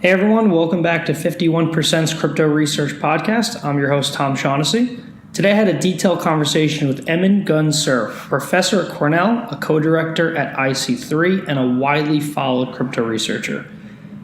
Hey everyone, welcome back to 51%'s Crypto Research Podcast. I'm your host, Tom Shaughnessy. Today I had a detailed conversation with Emin Gün Sirer, professor at Cornell, a co-director at IC3, and a widely followed crypto researcher.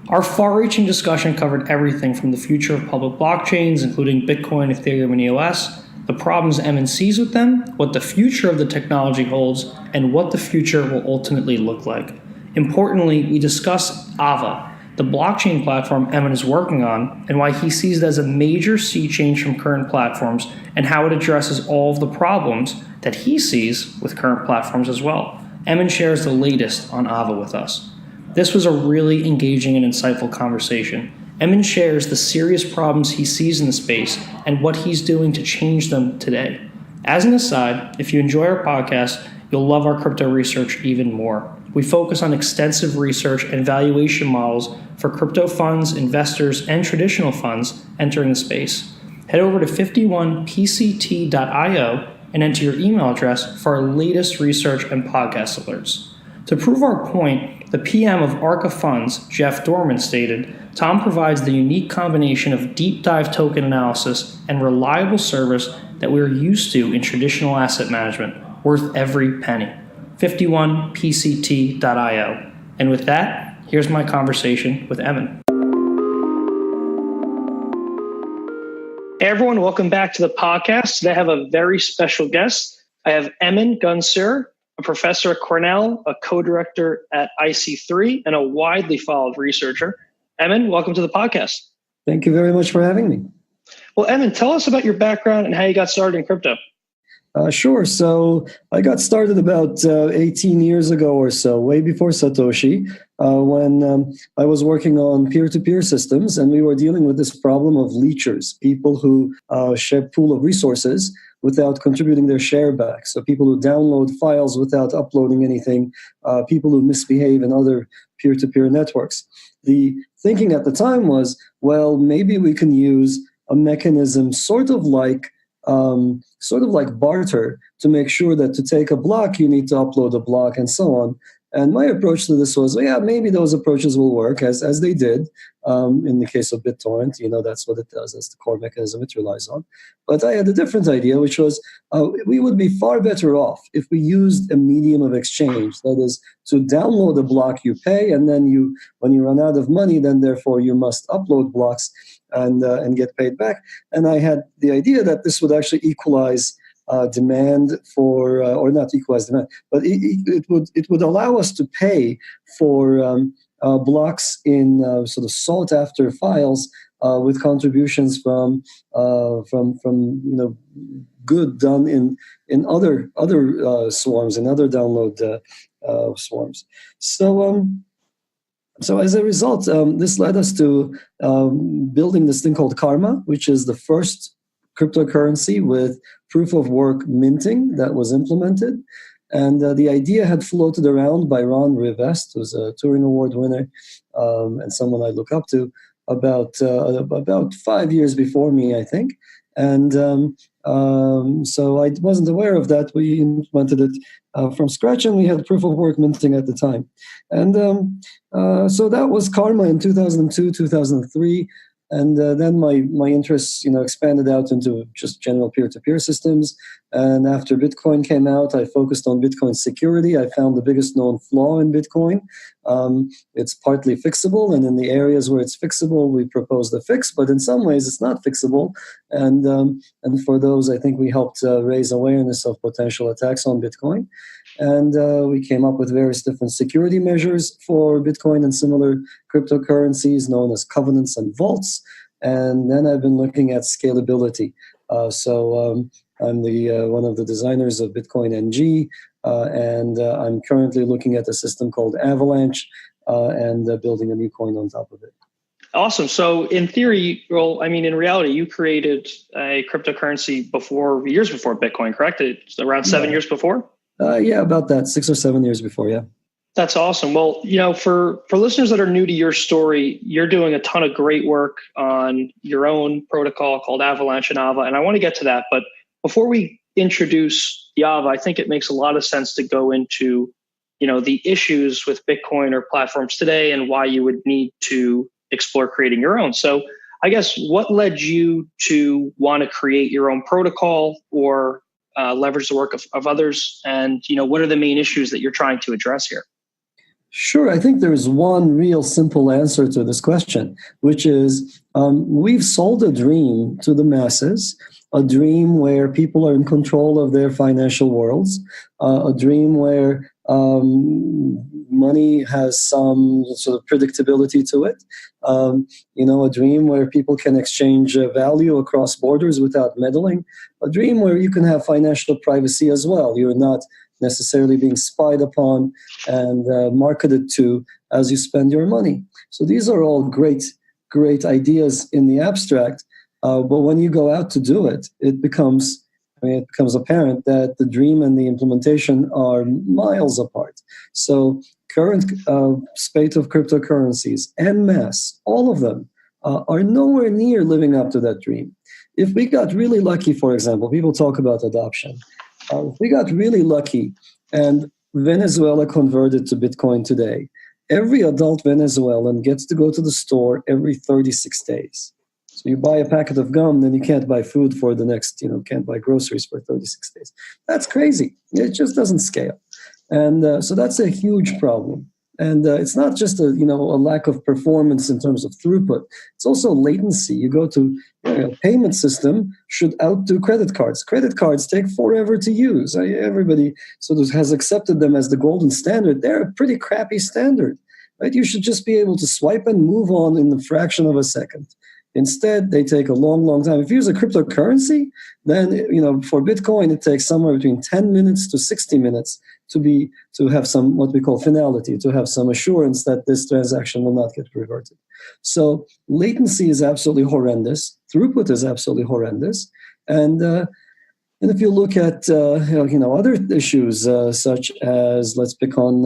Our far-reaching discussion covered everything from the future of public blockchains, including Bitcoin, Ethereum, and EOS, the problems Emins sees with them, what the future of the technology holds, and what the future will ultimately look like. Importantly, we discuss Ava, the blockchain platform Emin is working on, and why he sees it as a major sea change from current platforms and how it addresses all of the problems that he sees with current platforms as well. Emin shares the latest on Ava with us. This was a really engaging and insightful conversation. Emin shares the serious problems he sees in the space and what he's doing to change them today. As an aside, if you enjoy our podcast, you'll love our crypto research even more. We focus on extensive research and valuation models for crypto funds, investors, and traditional funds entering the space. Head over to 51pct.io and enter your email address for our latest research and podcast alerts. To prove our point, the PM of Arca Funds, Jeff Dorman, stated, Tom provides the unique combination of deep dive token analysis and reliable service that we're used to in traditional asset management, worth every penny. 51pct.io. And with that, here's my conversation with Emin. Hey everyone, welcome back to the podcast. Today I have a very special guest. I have Emin Gün Sirer, a professor at Cornell, a co-director at IC3, and a widely followed researcher. Emin, welcome to the podcast. Thank you very much for having me. Well, Emin, tell us about your background and how you got started in crypto. Sure. So I got started about 18 years ago or so, way before Satoshi, when I was working on peer-to-peer systems, and we were dealing with this problem of leechers, people who share pool of resources without contributing their share back. So people who download files without uploading anything, people who misbehave in other peer-to-peer networks. The thinking at the time was, well, maybe we can use a mechanism sort of like barter to make sure that to take a block, you need to upload a block and so on. And my approach to this was, yeah, maybe those approaches will work as they did in the case of BitTorrent. That's what it does. That's the core mechanism it relies on. But I had a different idea, which was we would be far better off if we used a medium of exchange. That is, to download a block, you pay, and then when you run out of money, then therefore you must upload blocks and get paid back. And I had the idea that this would actually equalize demand for, or not equalize demand, but it would allow us to pay for blocks in sort of sought after files with contributions from good done in other swarms and other download swarms. So as a result, this led us to building this thing called Karma, which is the first cryptocurrency with proof of work minting that was implemented. And the idea had floated around by Ron Rivest, who's a Turing Award winner and someone I look up to, about 5 years before me, I think. And so I wasn't aware of that. We implemented it from scratch, and we had proof of work minting at the time. And so that was Karma in 2002, 2003. And then my interests, expanded out into just general peer-to-peer systems. And after Bitcoin came out, I focused on Bitcoin security. I found the biggest known flaw in Bitcoin. It's partly fixable, and in the areas where it's fixable, we proposed a fix. But in some ways, it's not fixable. And for those, I think we helped raise awareness of potential attacks on Bitcoin. And we came up with various different security measures for Bitcoin and similar cryptocurrencies known as covenants and vaults. And then I've been looking at scalability. So I'm one of the designers of Bitcoin NG, and I'm currently looking at a system called Avalanche and building a new coin on top of it. Awesome. So in theory, in reality, you created a cryptocurrency years before Bitcoin, correct? It's around 7 years before? Yeah, about that, 6 or 7 years before, yeah. That's awesome. Well, for listeners that are new to your story, you're doing a ton of great work on your own protocol called Avalanche and Ava, and I want to get to that. But before we introduce the Ava, I think it makes a lot of sense to go into, the issues with Bitcoin or platforms today and why you would need to explore creating your own. So I guess what led you to want to create your own protocol or leverage the work of others? And, what are the main issues that you're trying to address here? Sure. I think there is one real simple answer to this question, which is we've sold a dream to the masses, a dream where people are in control of their financial worlds, a dream where money has some sort of predictability to it, a dream where people can exchange value across borders without meddling, a dream where you can have financial privacy as well. You're not necessarily being spied upon and marketed to as you spend your money. So these are all great ideas in the abstract, but when you go out to do it, it becomes apparent that the dream and the implementation are miles apart. So current spate of cryptocurrencies en masse, all of them are nowhere near living up to that dream. If we got really lucky, for example, people talk about adoption. If we got really lucky and Venezuela converted to Bitcoin today, every adult Venezuelan gets to go to the store every 36 days. So you buy a packet of gum, then you can't buy food for the next, can't buy groceries for 36 days. That's crazy. It just doesn't scale. And so that's a huge problem. And it's not just a lack of performance in terms of throughput. It's also latency. You go to payment system should outdo credit cards. Credit cards take forever to use. Everybody sort of has accepted them as the golden standard. They're a pretty crappy standard, right? You should just be able to swipe and move on in the fraction of a second. Instead, they take a long, long time. If you use a cryptocurrency, then for Bitcoin, it takes somewhere between 10 minutes to 60 minutes to have some what we call finality, to have some assurance that this transaction will not get reverted. So latency is absolutely horrendous. Throughput is absolutely horrendous. And if you look at other issues such as, let's pick on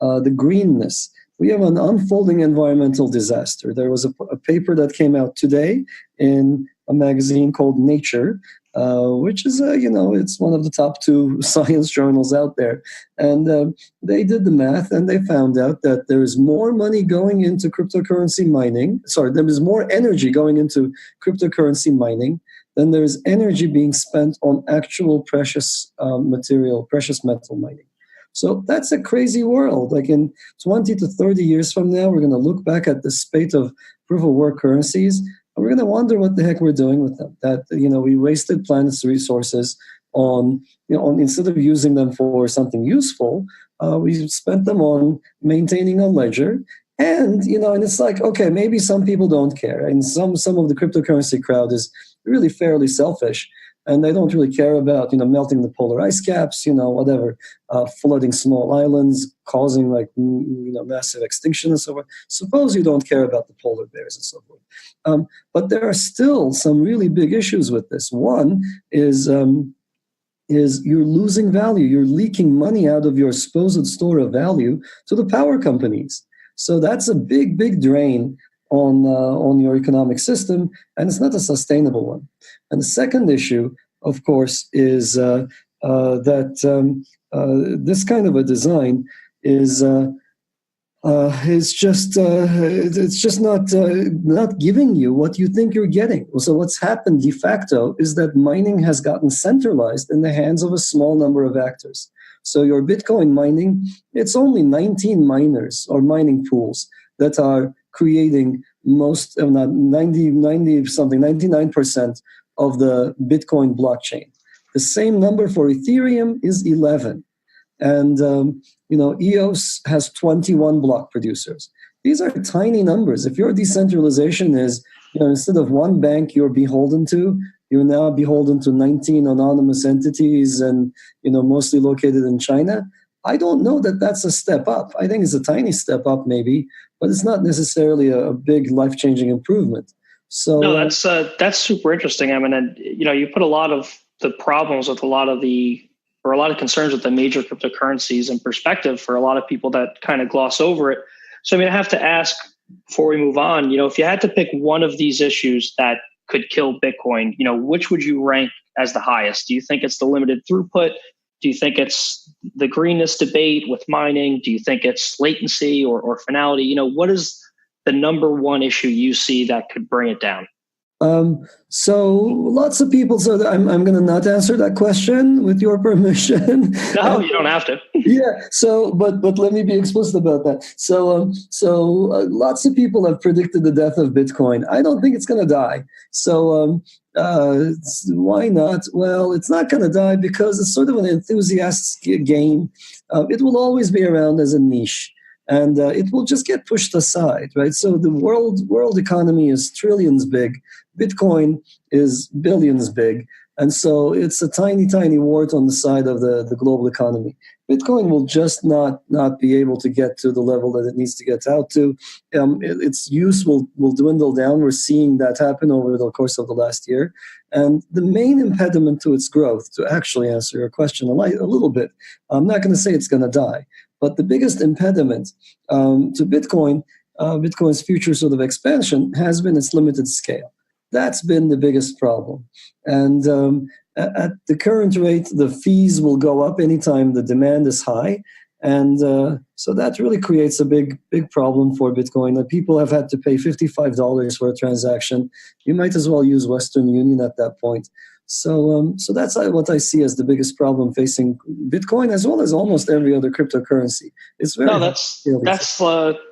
the greenness. We have an unfolding environmental disaster. There was a paper that came out today in a magazine called Nature, which is, it's one of the top 2 science journals out there. And they did the math and they found out that there is more money going into cryptocurrency mining. There is more energy going into cryptocurrency mining than there is energy being spent on actual precious metal mining. So that's a crazy world. Like in 20 to 30 years from now, we're going to look back at the spate of proof of work currencies, and we're going to wonder what the heck we're doing with them. That, we wasted planet's resources on instead of using them for something useful, we spent them on maintaining a ledger. And, and it's like, okay, maybe some people don't care. And some of the cryptocurrency crowd is really fairly selfish. And they don't really care about, melting the polar ice caps, whatever, flooding small islands, causing massive extinction and so forth. Suppose you don't care about the polar bears and so forth. But there are still some really big issues with this. One is you're losing value. You're leaking money out of your supposed store of value to the power companies. So that's a big, big drain on your economic system, and it's not a sustainable one. And the second issue, of course, is that this kind of a design is just not giving you what you think you're getting. So what's happened de facto is that mining has gotten centralized in the hands of a small number of actors. So your Bitcoin mining, it's only 19 miners or mining pools that are creating most, if not 99% of the Bitcoin blockchain. The same number for Ethereum is 11. And, EOS has 21 block producers. These are tiny numbers. If your decentralization is, instead of one bank you're beholden to, you're now beholden to 19 anonymous entities and, mostly located in China, I don't know that that's a step up. I think it's a tiny step up maybe, but it's not necessarily a big life-changing improvement. So no, that's super interesting. I mean, and you put a lot of the problems with a lot of concerns with the major cryptocurrencies in perspective for a lot of people that kind of gloss over it. So I have to ask before we move on, if you had to pick one of these issues that could kill Bitcoin, which would you rank as the highest? Do you think it's the limited throughput? Do you think it's the greenness debate with mining? Do you think it's latency or finality? What is the number one issue you see that could bring it down? So lots of people. So I'm going to not answer that question with your permission. No, you don't have to. Yeah. So, but let me be explicit about that. Lots of people have predicted the death of Bitcoin. I don't think it's going to die. So, why not? Well, it's not going to die because it's sort of an enthusiast game. It will always be around as a niche. And it will just get pushed aside, right? So the world economy is trillions big. Bitcoin is billions big. And so it's a tiny, tiny wart on the side of the global economy. Bitcoin will just not be able to get to the level that it needs to get out to. Its use will dwindle down. We're seeing that happen over the course of the last year. And the main impediment to its growth, to actually answer your question a little bit, I'm not going to say it's going to die, but the biggest impediment to Bitcoin, Bitcoin's future sort of expansion, has been its limited scale. That's been the biggest problem. And at the current rate, the fees will go up anytime the demand is high. And so that really creates a big problem for Bitcoin. People have had to pay $55 for a transaction. You might as well use Western Union at that point. So that's what I see as the biggest problem facing Bitcoin, as well as almost every other cryptocurrency. It's very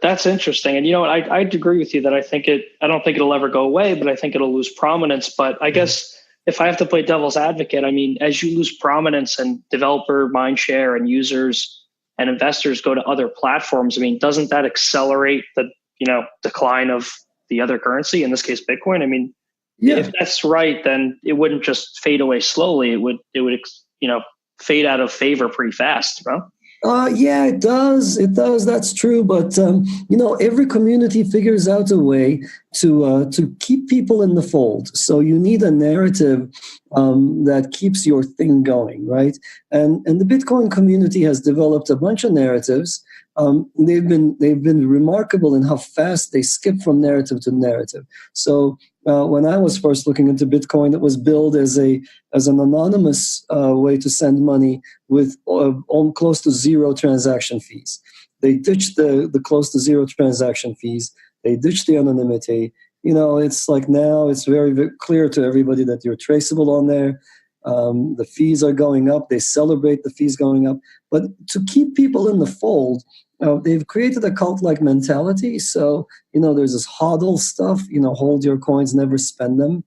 that's interesting. And you know what? I'd agree with you that I don't think it'll ever go away, but I think it'll lose prominence. But I guess if I have to play devil's advocate, I mean, as you lose prominence and developer mindshare and users and investors go to other platforms, I mean, doesn't that accelerate the decline of the other currency, in this case, Bitcoin? I mean, yeah. If that's right, then it wouldn't just fade away slowly. It would fade out of favor pretty fast, bro. Yeah, it does. It does. That's true. But every community figures out a way to keep people in the fold. So you need a narrative that keeps your thing going, right? And the Bitcoin community has developed a bunch of narratives. They've been remarkable in how fast they skip from narrative to narrative. So when I was first looking into Bitcoin, it was billed as an anonymous way to send money with close to zero transaction fees. They ditched the close to zero transaction fees. They ditched the anonymity. It's like now it's very, very clear to everybody that you're traceable on there. The fees are going up. They celebrate the fees going up. But to keep people in the fold, they've created a cult-like mentality. So, there's this hodl stuff, hold your coins, never spend them,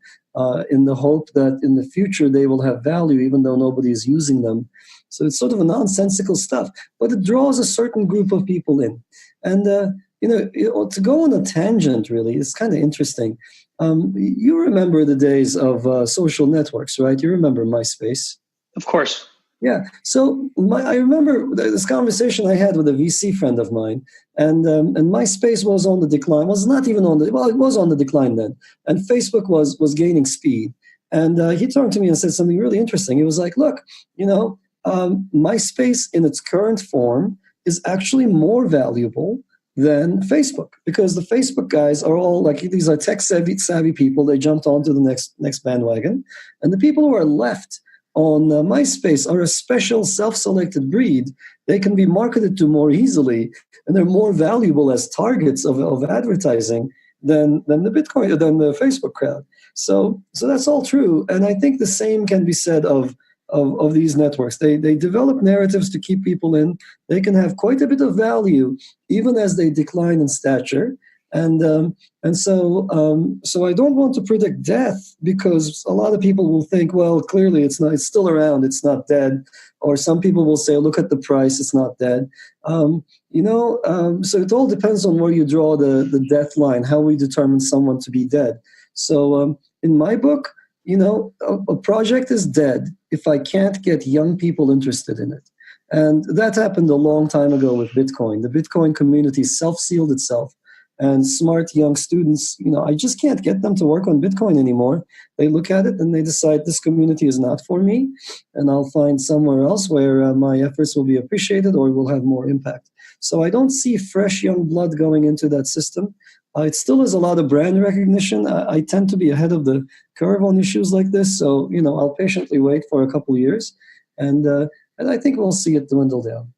in the hope that in the future they will have value, even though nobody is using them. So it's sort of a nonsensical stuff, but it draws a certain group of people in. And, to go on a tangent, really, it's kind of interesting. You remember the days of social networks, right? You remember MySpace? Of course. Yeah. So I remember this conversation I had with a VC friend of mine, and MySpace was on the decline. Was not even on the it was on the decline then, and Facebook was gaining speed. And he turned to me and said something really interesting. He was like, "Look, MySpace in its current form is actually more valuable than Facebook, because the Facebook guys are all like, these are tech savvy people. They jumped onto the next bandwagon, and the people who are left on MySpace are a special self-selected breed. They can be marketed to more easily, and they're more valuable as targets of advertising than the Facebook crowd. So that's all true, and I think the same can be said of these networks. They develop narratives to keep people in. They can have quite a bit of value even as they decline in stature. And so I don't want to predict death, because a lot of people will think, well, clearly it's still around, it's not dead. Or some people will say, look at the price, it's not dead. So it all depends on where you draw the death line, how we determine someone to be dead. So in my book, a project is dead if I can't get young people interested in it. And that happened a long time ago with Bitcoin. The Bitcoin community self-sealed itself. And smart young students, I just can't get them to work on Bitcoin anymore. They look at it and they decide this community is not for me, and I'll find somewhere else where my efforts will be appreciated or will have more impact. So I don't see fresh young blood going into that system. It still has a lot of brand recognition. I tend to be ahead of the curve on issues like this. So, I'll patiently wait for a couple of years, and I think we'll see it dwindle down.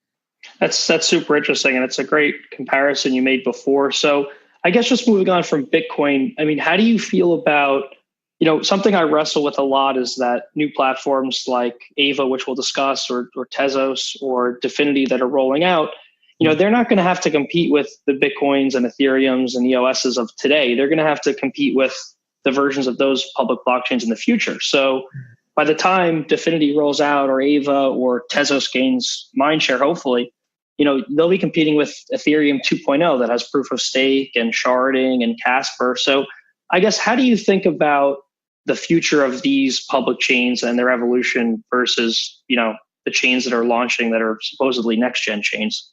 That's super interesting, and it's a great comparison you made before. So I guess just moving on from Bitcoin, I mean, how do you feel about, something I wrestle with a lot is that new platforms like Ava, which we'll discuss, or Tezos or Definity that are rolling out, they're not going to have to compete with the Bitcoins and Ethereums and EOSs of today. They're going to have to compete with the versions of those public blockchains in the future. So by the time Definity rolls out or Ava or Tezos gains mindshare, hopefully, they'll be competing with Ethereum 2.0 that has proof of stake and sharding and Casper. So I guess, how do you think about the future of these public chains and their evolution versus, the chains that are launching that are supposedly next gen chains?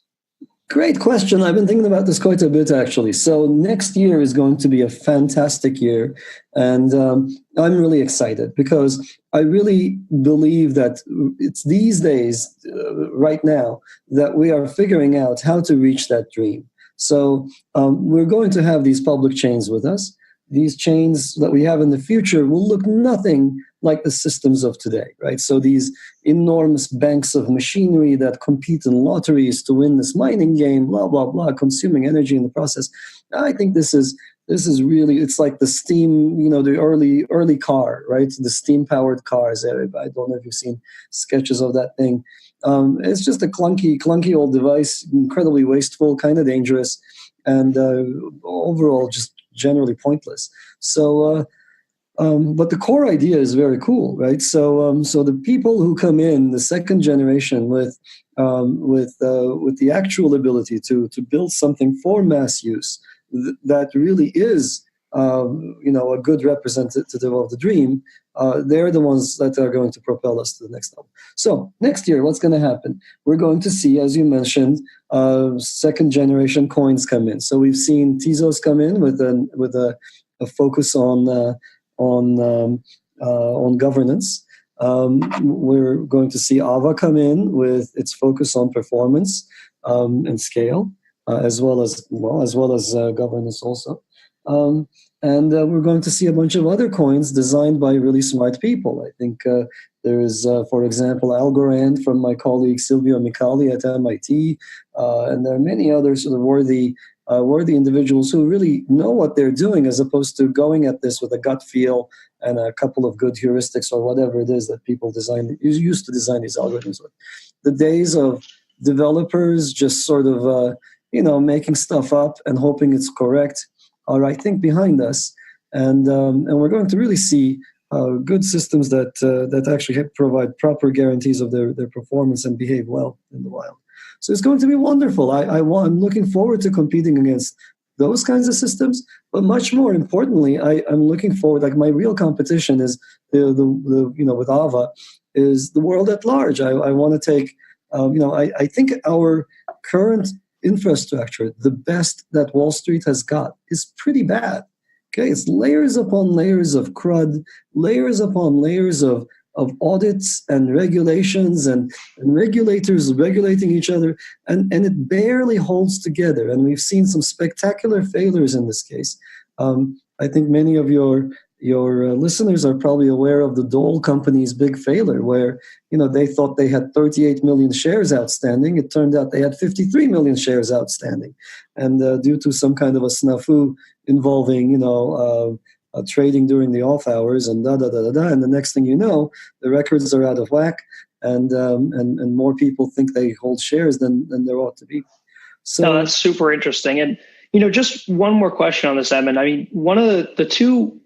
Great question. I've been thinking about this quite a bit, actually. So next year is going to be a fantastic year. And I'm really excited because I really believe that it's these days, right now, that we are figuring out how to reach that dream. So we're going to have these public chains with us. These chains that we have in the future will look nothing like the systems of today, right? So these enormous banks of machinery that compete in lotteries to win this mining game, blah, blah, blah, consuming energy in the process. I think this is really, it's like the steam, the early car, right? The steam powered cars. I don't know if you've seen sketches of that thing. It's just a clunky old device, incredibly wasteful, kind of dangerous, and overall just generally pointless. So, but the core idea is very cool, right? So the people who come in, the second generation, with the actual ability to build something for mass use that really is, a good representative of the dream, they're the ones that are going to propel us to the next level. So next year, what's going to happen? We're going to see, as you mentioned, second generation coins come in. So we've seen Tezos come in with a focus on governance. We're going to see Ava come in with its focus on performance and scale, as well as governance also. And we're going to see a bunch of other coins designed by really smart people. I think there is, for example, Algorand from my colleague Silvio Micali at MIT, and there are many other sort of worthy individuals who really know what they're doing, as opposed to going at this with a gut feel and a couple of good heuristics or whatever it is that people used to design these algorithms with. The days of developers just sort of making stuff up and hoping it's correct are, I think, behind us, and we're going to really see good systems that actually provide proper guarantees of their performance and behave well in the wild. So it's going to be wonderful. I'm looking forward to competing against those kinds of systems, but much more importantly, I'm looking forward. Like, my real competition is with Ava, is the world at large. I want to take I think our current infrastructure, the best that Wall Street has got, is pretty bad. Okay, it's layers upon layers of crud, layers upon layers of audits and regulations and regulators regulating each other, and it barely holds together. And we've seen some spectacular failures in this case. I think many of your listeners are probably aware of the Dole company's big failure, where they thought they had 38 million shares outstanding. It turned out they had 53 million shares outstanding, and due to some kind of a snafu involving trading during the off hours and and the next thing you know, the records are out of whack, and more people think they hold shares than there ought to be. So no, that's super interesting. And just one more question on this, Emin. I mean, one of the two,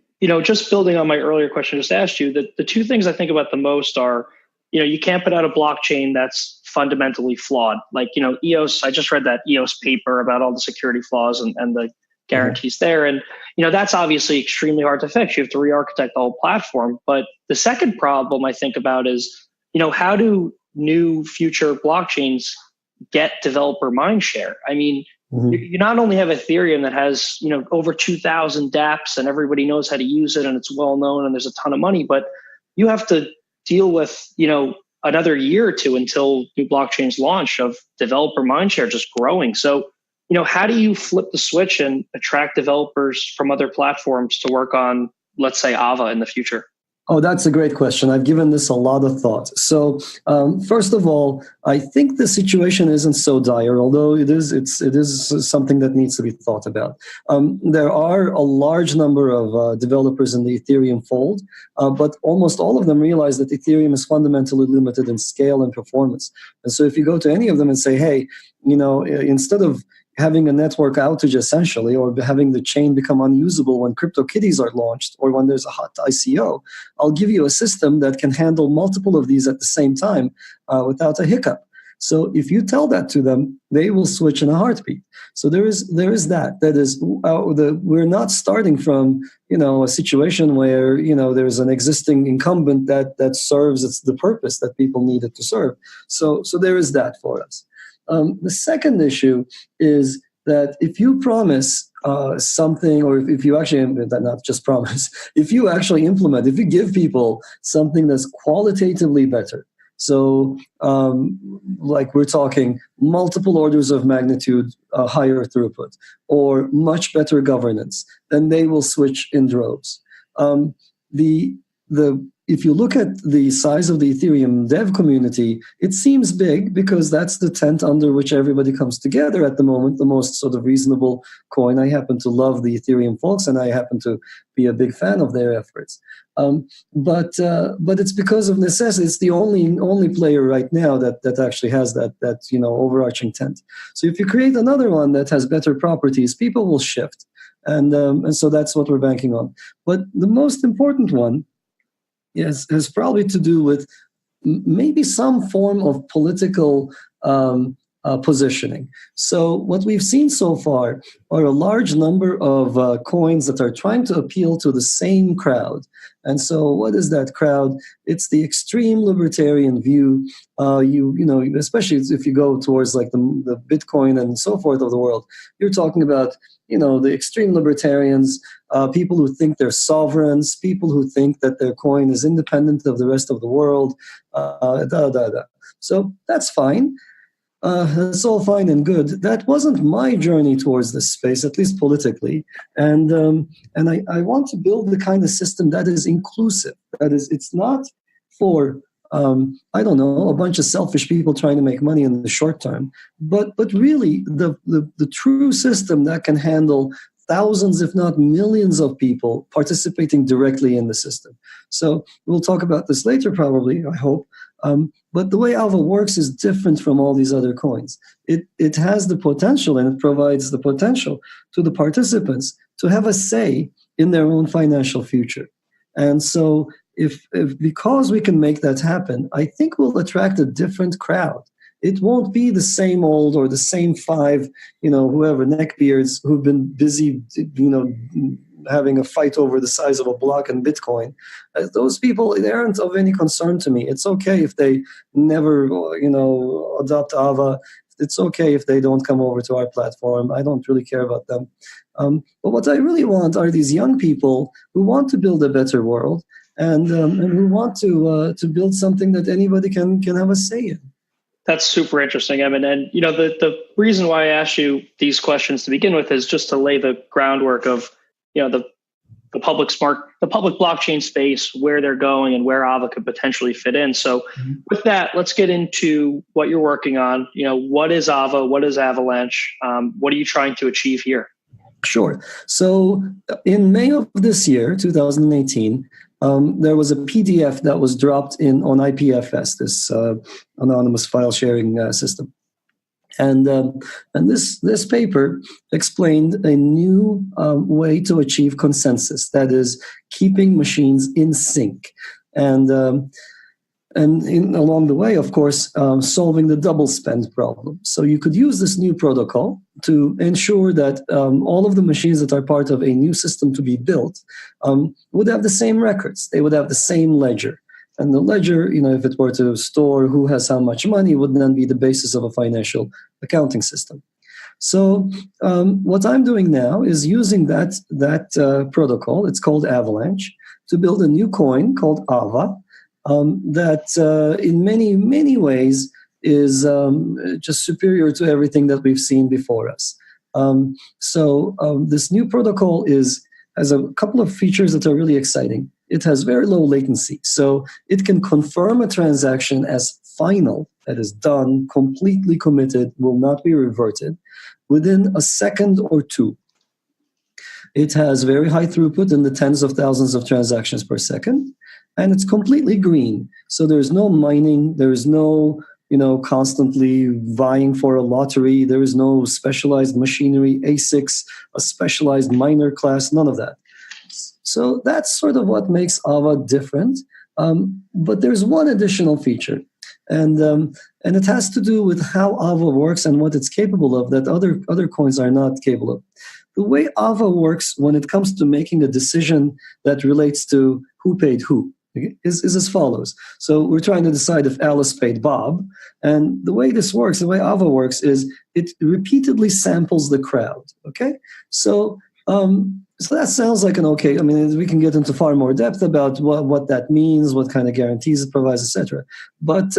just building on my earlier question I just asked you, the two things I think about the most are, you can't put out a blockchain that's fundamentally flawed. Like, EOS, I just read that EOS paper about all the security flaws and the guarantees there. And, that's obviously extremely hard to fix. You have to re-architect the whole platform. But the second problem I think about is, how do new future blockchains get developer mindshare? I mean, you not only have Ethereum that has, over 2,000 dApps and everybody knows how to use it and it's well known and there's a ton of money, but you have to deal with, another year or two until new blockchains launch of developer mindshare just growing. So, how do you flip the switch and attract developers from other platforms to work on, let's say, Ava in the future? Oh, that's a great question. I've given this a lot of thought. So, first of all, I think the situation isn't so dire, although it is something that needs to be thought about. There are a large number of developers in the Ethereum fold, but almost all of them realize that Ethereum is fundamentally limited in scale and performance. And so, if you go to any of them and say, "Hey, instead of having a network outage essentially, or having the chain become unusable when CryptoKitties are launched or when there's a hot ICO, I'll give you a system that can handle multiple of these at the same time without a hiccup." So if you tell that to them, they will switch in a heartbeat. So there is that. That is, we're not starting from a situation where there's an existing incumbent that serves the purpose that people need it to serve. So there is that for us. The second issue is that if you promise something, or if you actually, not just promise, if you actually implement, if you give people something that's qualitatively better, so like we're talking multiple orders of magnitude higher throughput or much better governance, then they will switch in droves. If you look at the size of the Ethereum dev community, it seems big because that's the tent under which everybody comes together at the moment, the most sort of reasonable coin. I happen to love the Ethereum folks, and I happen to be a big fan of their efforts. But it's because of necessity. It's the only player right now that actually has that overarching tent. So if you create another one that has better properties, people will shift, and so that's what we're banking on. But the most important one has probably to do with maybe some form of political positioning. So what we've seen so far are a large number of coins that are trying to appeal to the same crowd. And so what is that crowd? It's the extreme libertarian view. Especially if you go towards like the Bitcoin and so forth of the world, you're talking about the extreme libertarians, people who think they're sovereigns, people who think that their coin is independent of the rest of the world. So that's fine. That's all fine and good. That wasn't my journey towards this space, at least politically. And I want to build the kind of system that is inclusive. That is, it's not for a bunch of selfish people trying to make money in the short term, but really the true system that can handle thousands, if not millions of people participating directly in the system. So we'll talk about this later, probably, I hope. But the way Alva works is different from all these other coins. It has the potential, and it provides the potential to the participants to have a say in their own financial future. And so if because we can make that happen, I think we'll attract a different crowd. It won't be the same old or the same five, whoever neckbeards who've been busy, having a fight over the size of a block in Bitcoin. Those people, they aren't of any concern to me. It's okay if they never, adopt Ava. It's okay if they don't come over to our platform. I don't really care about them. But what I really want are these young people who want to build a better world and who want to build something that anybody can have a say in. That's super interesting, Emin. And the reason why I asked you these questions to begin with is just to lay the groundwork of the public blockchain space, where they're going and where Ava could potentially fit in. So with that, let's get into what you're working on. What is Ava? What is Avalanche? What are you trying to achieve here? Sure. So in May of this year, 2018, there was a PDF that was dropped on IPFS, this anonymous file sharing system. And this paper explained a new way to achieve consensus, that is, keeping machines in sync. And along the way, of course, solving the double spend problem. So you could use this new protocol to ensure that all of the machines that are part of a new system to be built would have the same records. They would have the same ledger. And the ledger, if it were to store who has how much money, would then be the basis of a financial accounting system. So what I'm doing now is using that protocol, it's called Avalanche, to build a new coin called Ava, that in many, many ways is just superior to everything that we've seen before us. So this new protocol has a couple of features that are really exciting. it has very low latency. So it can confirm a transaction as final, that is done, completely committed, will not be reverted, within a second or two. It has very high throughput in the tens of thousands of transactions per second, and it's completely green. So there's no mining, there is no constantly vying for a lottery, there is no specialized machinery, ASICs, a specialized miner class, none of that. So that's sort of what makes Ava different. But there's one additional feature, and it has to do with how Ava works and what it's capable of that other coins are not capable of. The way Ava works when it comes to making a decision that relates to who paid who is as follows. So we're trying to decide if Alice paid Bob. And the way this works, the way Ava works, is it repeatedly samples the crowd. Okay? So that sounds like an okay. I mean, we can get into far more depth about what that means, what kind of guarantees it provides, etc. But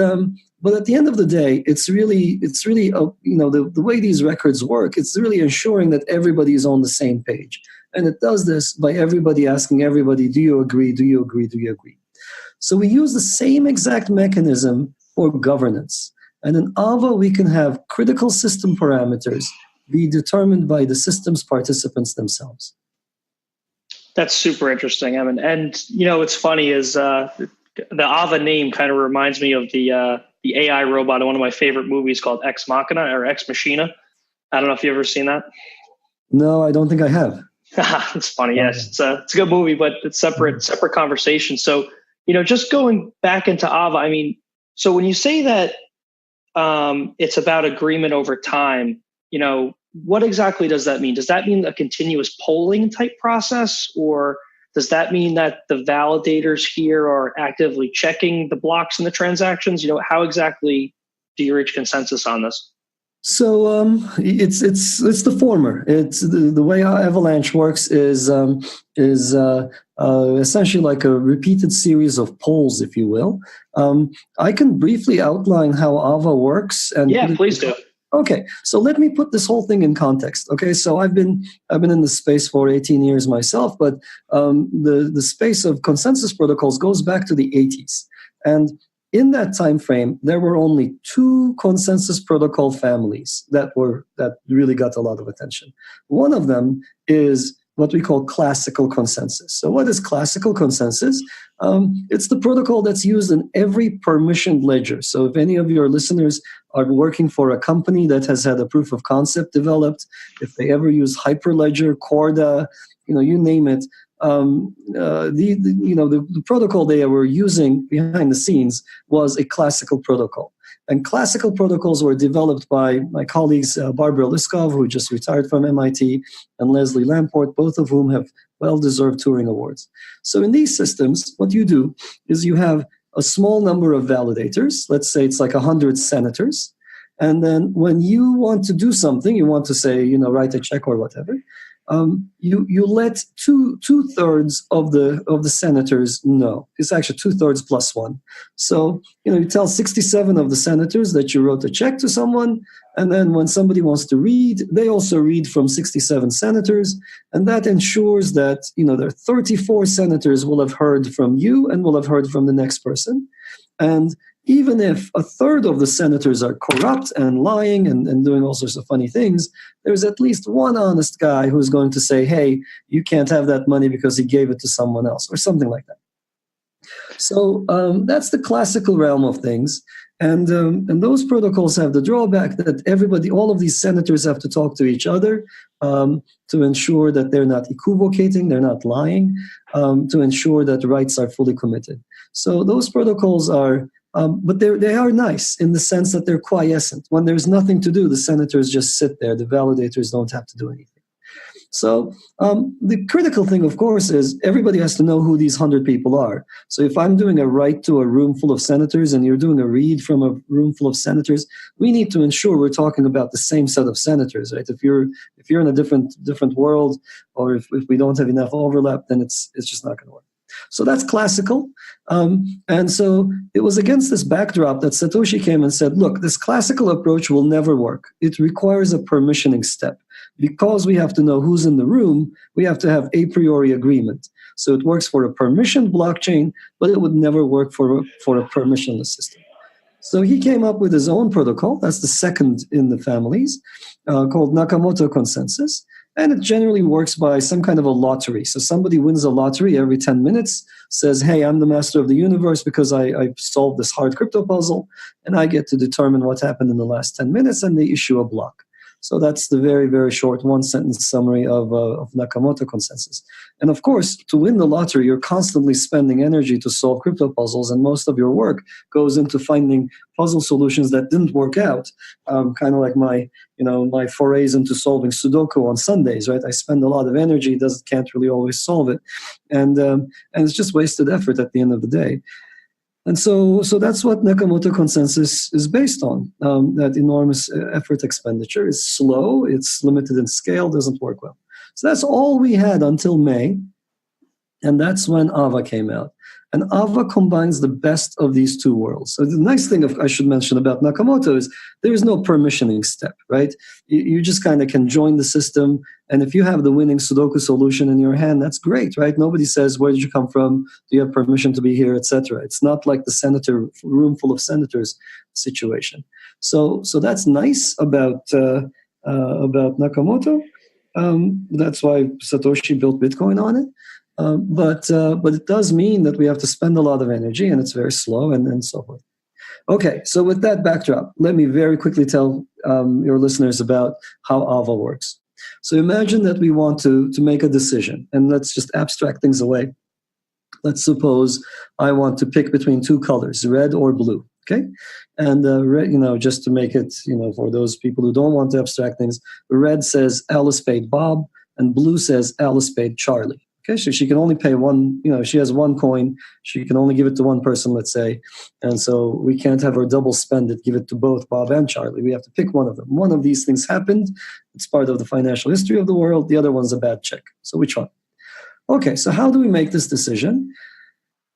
at the end of the day, it's really the way these records work. It's really ensuring that everybody is on the same page, and it does this by everybody asking everybody, "Do you agree? Do you agree? Do you agree?" So we use the same exact mechanism for governance, and in Ava we can have critical system parameters be determined by the system's participants themselves. That's super interesting, Emin. And what's funny is the Ava name kind of reminds me of the AI robot in one of my favorite movies called Ex Machina or Ex Machina. I don't know if you've ever seen that. No, I don't think I have. It's funny. Yes, it's a good movie, but it's separate conversation. So, just going back into Ava, I mean, so when you say that it's about agreement over time, what exactly does that mean? Does that mean a continuous polling type process, or does that mean that the validators here are actively checking the blocks and the transactions? How exactly do you reach consensus on this? So it's the former. It's the way Avalanche works is essentially like a repeated series of polls, if you will. I can briefly outline how Ava works. And yeah, please do. Okay, so let me put this whole thing in context. Okay, so I've been in this space for 18 years myself, but the space of consensus protocols goes back to the 80s, and in that time frame, there were only two consensus protocol families that really got a lot of attention. One of them is what we call classical consensus. So what is classical consensus? It's the protocol that's used in every permissioned ledger. So if any of your listeners are working for a company that has had a proof of concept developed, if they ever use Hyperledger, Corda, you name it, the protocol they were using behind the scenes was a classical protocol. And classical protocols were developed by my colleagues, Barbara Liskov, who just retired from MIT, and Leslie Lamport, both of whom have well-deserved Turing Awards. So in these systems, what you do is you have a small number of validators. Let's say it's like 100 senators. And then when you want to do something, you want to say, write a check or whatever, you let two-thirds of the senators know. It's actually 2/3 plus one. So you tell 67 of the senators that you wrote a check to someone, and then when somebody wants to read, they also read from 67 senators, and that ensures that there are 34 senators will have heard from you and will have heard from the next person, and even if 1/3 of the senators are corrupt and lying and doing all sorts of funny things, there's at least one honest guy who's going to say, hey, you can't have that money because he gave it to someone else, or something like that. So that's the classical realm of things. And those protocols have the drawback that all of these senators have to talk to each other to ensure that they're not equivocating, they're not lying, to ensure that rights are fully committed. So those protocols are... but they are nice in the sense that they're quiescent. When there's nothing to do, the senators just sit there. The validators don't have to do anything. So the critical thing, of course, is everybody has to know who these 100 people are. So if I'm doing a write to a room full of senators and you're doing a read from a room full of senators, we need to ensure we're talking about the same set of senators, right? If you're in a different world, or if we don't have enough overlap, then it's just not going to work. So that's classical. And so it was against this backdrop that Satoshi came and said, look, this classical approach will never work. It requires a permissioning step. Because we have to know who's in the room, we have to have a priori agreement. So it works for a permissioned blockchain, but it would never work for a permissionless system. So he came up with his own protocol. That's the second in the families, called Nakamoto consensus. And it generally works by some kind of a lottery. So somebody wins a lottery every 10 minutes, says, hey, I'm the master of the universe because I solved this hard crypto puzzle, and I get to determine what happened in the last 10 minutes, and they issue a block. So that's the very, very short one-sentence summary of Nakamoto consensus. And of course, to win the lottery, you're constantly spending energy to solve crypto puzzles, and most of your work goes into finding puzzle solutions that didn't work out. Kind of like my forays into solving Sudoku on Sundays, right? I spend a lot of energy, can't really always solve it, and it's just wasted effort at the end of the day. And so that's what Nakamoto consensus is based on. That enormous effort expenditure is slow, it's limited in scale, doesn't work well. So that's all we had until May, and that's when Ava came out. And Ava combines the best of these two worlds. So the nice thing I should mention about Nakamoto is there is no permissioning step, right? You just kind of can join the system, and if you have the winning Sudoku solution in your hand, that's great, right? Nobody says, where did you come from? Do you have permission to be here, etc. It's not like the room full of senators situation. So that's nice about Nakamoto. That's why Satoshi built Bitcoin on it. But it does mean that we have to spend a lot of energy, and it's very slow, and so forth. Okay, so with that backdrop, let me very quickly tell your listeners about how Ava works. So imagine that we want to make a decision, and let's just abstract things away. Let's suppose I want to pick between two colors, red or blue. Okay, and red, just to make it, for those people who don't want to abstract things, red says Alice paid Bob, and blue says Alice paid Charlie. Okay, so she can only pay one, she has one coin. She can only give it to one person, let's say. And so we can't have her double spend it, give it to both Bob and Charlie. We have to pick one of them. One of these things happened. It's part of the financial history of the world. The other one's a bad check. So which one? Okay, so how do we make this decision?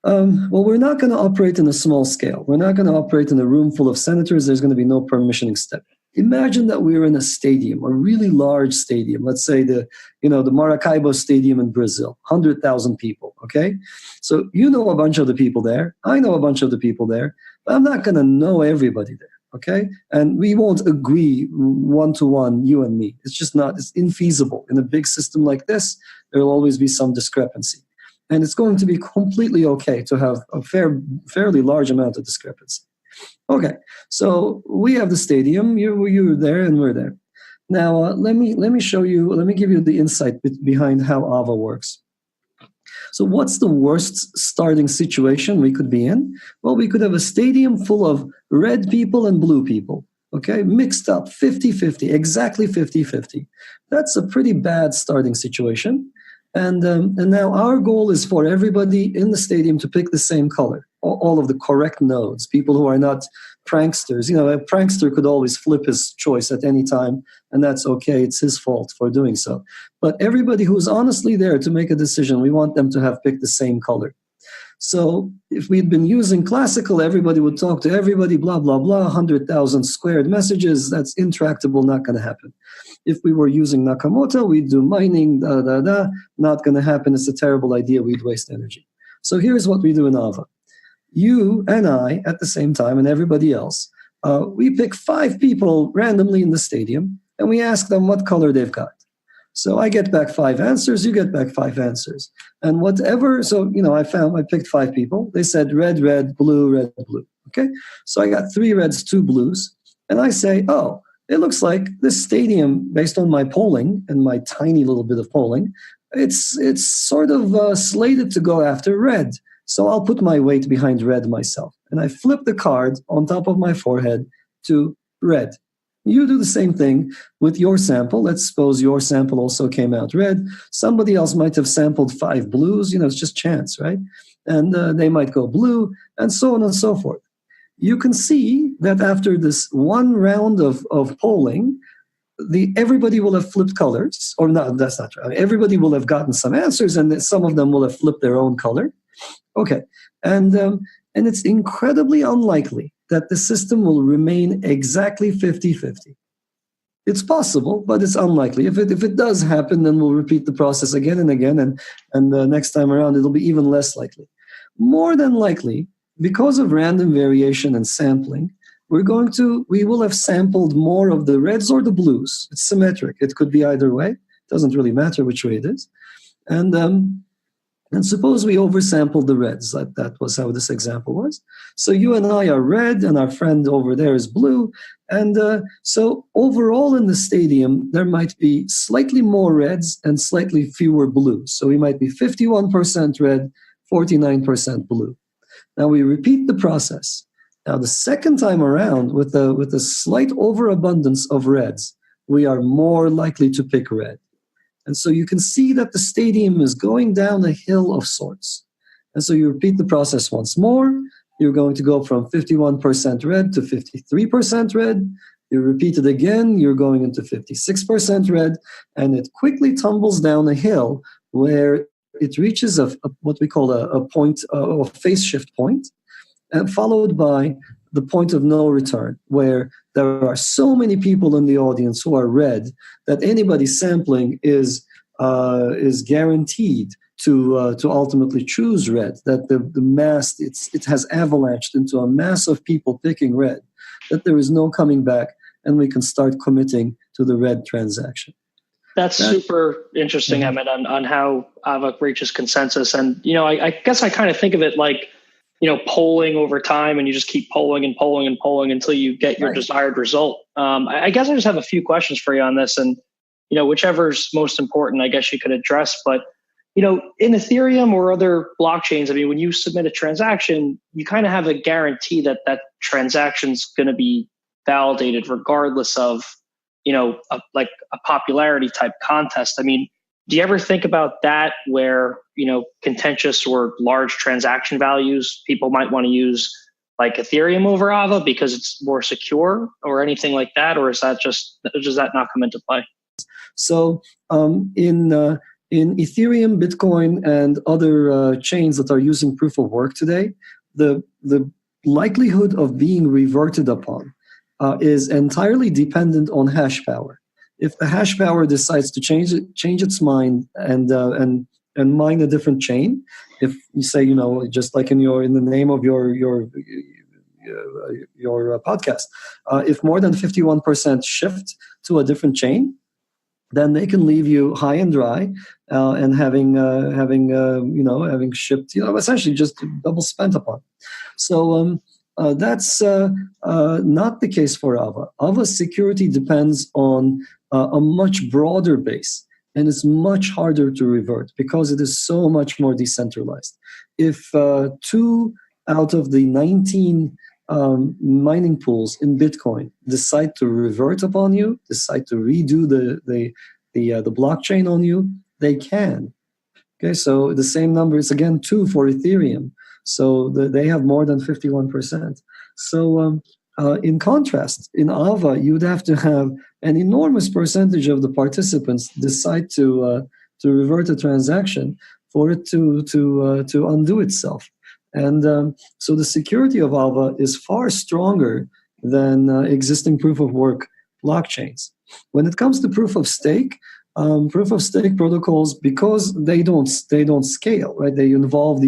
Well, we're not going to operate in a small scale. We're not going to operate in a room full of senators. There's going to be no permissioning step. Imagine that we're in a stadium, a really large stadium. Let's say the Maracaibo Stadium in Brazil, 100,000 people, okay? So a bunch of the people there. I know a bunch of the people there, but I'm not going to know everybody there, okay? And we won't agree one-to-one, you and me. It's infeasible. In a big system like this, there will always be some discrepancy. And it's going to be completely okay to have a fairly large amount of discrepancy. Okay, so we have the stadium. You're there, and we're there. Now, let me show you. Let me give you the insight behind how Ava works. So, what's the worst starting situation we could be in? Well, we could have a stadium full of red people and blue people. Okay, mixed up, 50-50, exactly 50-50. That's a pretty bad starting situation. And now our goal is for everybody in the stadium to pick the same color, all of the correct nodes, people who are not pranksters. A prankster could always flip his choice at any time, and that's okay. It's his fault for doing so. But everybody who's honestly there to make a decision, we want them to have picked the same color. So if we'd been using classical, everybody would talk to everybody, blah, blah, blah, 100,000 squared messages. That's intractable, not going to happen. If we were using Nakamoto, we'd do mining, not going to happen. It's a terrible idea. We'd waste energy. So here's what we do in Ava. You and I, at the same time, and everybody else, we pick 5 people randomly in the stadium, and we ask them what color they've got. So I get back 5 answers, you get back 5 answers. And whatever, I picked 5 people. They said red, red, blue, red, blue. Okay? So I got 3 reds, 2 blues. And I say, oh, it looks like this stadium, based on my polling and my tiny little bit of polling, it's sort of slated to go after red. So I'll put my weight behind red myself. And I flip the card on top of my forehead to red. You do the same thing with your sample. Let's suppose your sample also came out red. Somebody else might have sampled 5 blues. It's just chance, right? And they might go blue, and so on and so forth. You can see that after this one round of polling, everybody will have flipped colors. Or no, that's not true. Everybody will have gotten some answers, and some of them will have flipped their own color. Okay, and it's incredibly unlikely that the system will remain exactly 50-50. It's possible, but it's unlikely. If it does happen, then we'll repeat the process again and again, and the next time around it'll be even less likely. More than likely, because of random variation and sampling, we will have sampled more of the reds or the blues. It's symmetric. It could be either way. It doesn't really matter which way it is. And suppose we oversampled the reds. That was how this example was. So you and I are red, and our friend over there is blue. And so overall in the stadium, there might be slightly more reds and slightly fewer blues. So we might be 51% red, 49% blue. Now we repeat the process. Now the second time around, with a slight overabundance of reds, we are more likely to pick red. And so you can see that the stadium is going down a hill of sorts. And so you repeat the process once more. You're going to go from 51% red to 53% red. You repeat it again. You're going into 56% red. And it quickly tumbles down a hill where it reaches what we call a point, a phase shift point, and followed by the point of no return, where there are so many people in the audience who are red that anybody sampling is guaranteed to ultimately choose red. That the mass it has avalanched into a mass of people picking red. That there is no coming back, and we can start committing to the red transaction. That's super interesting, Emmett, on how Ava reaches consensus. And I guess I kind of think of it like, polling over time, and you just keep polling and polling and polling until you get your desired result. I guess I just have a few questions for you on this, and whichever's most important, I guess you could address. But in Ethereum or other blockchains, I mean, when you submit a transaction, you kind of have a guarantee that that transaction's going to be validated, regardless of a popularity type contest. I mean, do you ever think about that, where contentious or large transaction values, people might want to use like Ethereum over Ava because it's more secure, or anything like that? Or does that not come into play? So in Ethereum, Bitcoin, and other chains that are using proof of work today, the likelihood of being reverted upon is entirely dependent on hash power. If the hash power decides to change its mind and mine a different chain, if you say, just like in the name of your podcast, if more than 51% shift to a different chain, then they can leave you high and dry, and having shipped, essentially just double spent upon. So that's not the case for Ava. Ava's security depends on a much broader base, and it's much harder to revert because it is so much more decentralized. If 2 out of the 19 mining pools in Bitcoin decide to revert upon you, decide to redo the blockchain on you, they can. Okay, so the same number is again 2 for Ethereum. So they have more than 51%. So in contrast, in Ava, you'd have to have an enormous percentage of the participants decide to revert a transaction for it to undo itself. And so the security of Ava is far stronger than existing proof of work blockchains. When it comes to proof of stake protocols, because they don't scale, right? They involve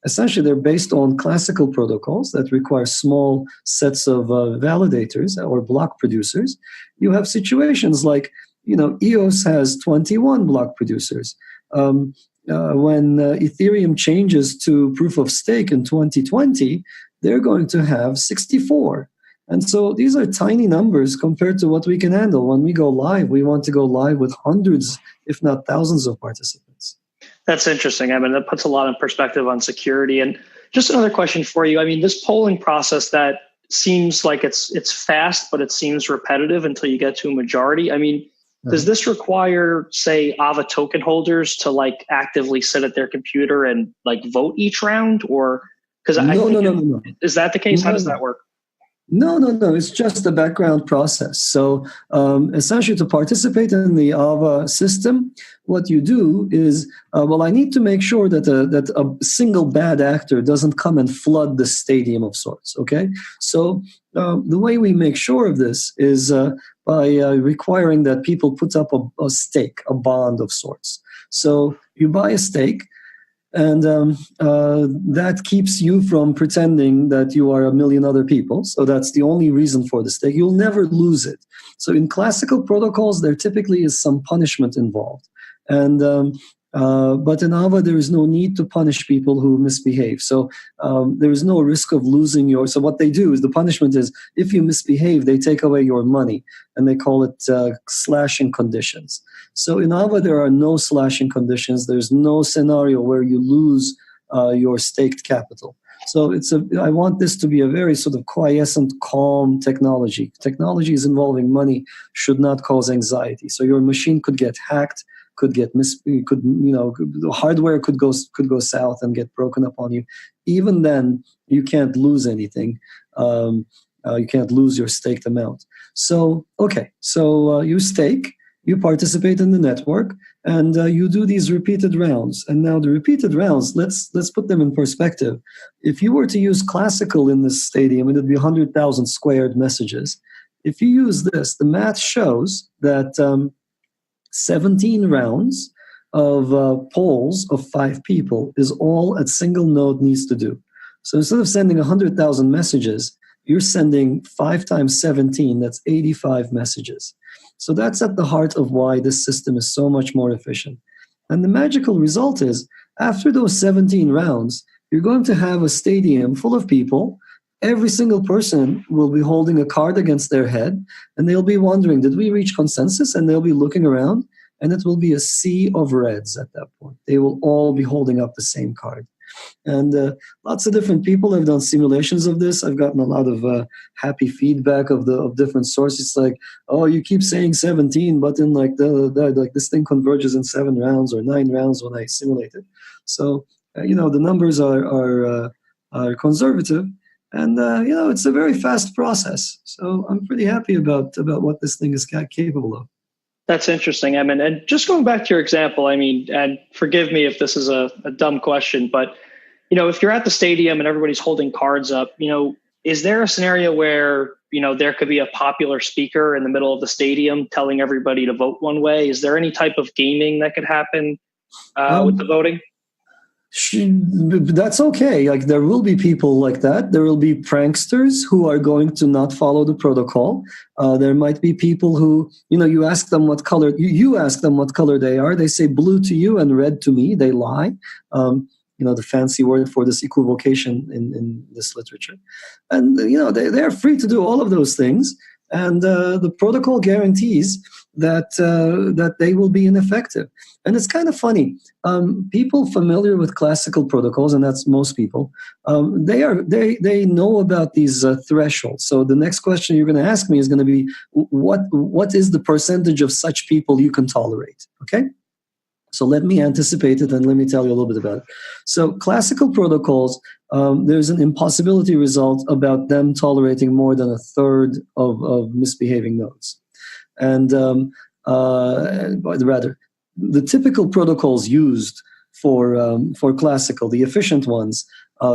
essentially they're based on classical protocols that require small sets of validators or block producers. You have situations like, EOS has 21 block producers. When Ethereum changes to proof of stake in 2020, they're going to have 64. And so these are tiny numbers compared to what we can handle. When we go live, we want to go live with hundreds, if not thousands of participants. That's interesting. I mean, that puts a lot in perspective on security. And just another question for you. I mean, this polling process that seems like it's fast, but it seems repetitive until you get to a majority. I mean, does this require, say, Ava token holders to actively sit at their computer and vote each round? Or because No. Is that the case? How does that work? No. It's just a background process. So essentially, to participate in the Ava system, what you do is, I need to make sure that a single bad actor doesn't come and flood the stadium of sorts. Okay, so the way we make sure of this is by requiring that people put up a stake, a bond of sorts. So you buy a stake, and that keeps you from pretending that you are a million other people. So that's the only reason for the stake. You'll never lose it. So in classical protocols, there typically is some punishment involved. And but in Ava, there is no need to punish people who misbehave. So there is no risk of losing your. So what they do is the punishment is if you misbehave, they take away your money, and they call it slashing conditions. So in Ava, there are no slashing conditions. There's no scenario where you lose your staked capital. So I want this to be a very sort of quiescent, calm technology. Technologies involving money should not cause anxiety. So your machine could get hacked, the hardware could go south and get broken up on you. Even then, you can't lose anything. You can't lose your staked amount. So you stake. You participate in the network, and you do these repeated rounds. And now the repeated rounds, let's put them in perspective. If you were to use classical in this stadium, it would be 100,000 squared messages. If you use this, the math shows that 17 rounds of polls of 5 people is all a single node needs to do. So instead of sending 100,000 messages, you're sending 5 times 17, that's 85 messages. So that's at the heart of why this system is so much more efficient. And the magical result is, after those 17 rounds, you're going to have a stadium full of people. Every single person will be holding a card against their head, and they'll be wondering, did we reach consensus? And they'll be looking around, and it will be a sea of reds at that point. They will all be holding up the same card. And lots of different people have done simulations of this. I've gotten a lot of happy feedback of different sources. It's like, oh, you keep saying 17, but in like this thing converges in 7 rounds or 9 rounds when I simulate it. So the numbers are conservative, and it's a very fast process. So I'm pretty happy about what this thing is capable of. That's interesting, Emin. And just going back to your example, I mean, and forgive me if this is a dumb question, but if you're at the stadium and everybody's holding cards up, is there a scenario where, there could be a popular speaker in the middle of the stadium telling everybody to vote one way? Is there any type of gaming that could happen with the voting? That's okay. Like, there will be people like that. There will be pranksters who are going to not follow the protocol. There might be people who, you ask them what color, you ask them what color they are. They say blue to you and red to me. They lie. The fancy word for this equivocation in this literature. And, they're free to do all of those things. And the protocol guarantees that they will be ineffective. And it's kind of funny. People familiar with classical protocols, and that's most people, they know about these thresholds. So the next question you're going to ask me is going to be, what is the percentage of such people you can tolerate? Okay? So let me anticipate it and let me tell you a little bit about it. So classical protocols, there's an impossibility result about them tolerating more than a third of misbehaving nodes. And rather, the typical protocols used for classical, the efficient ones,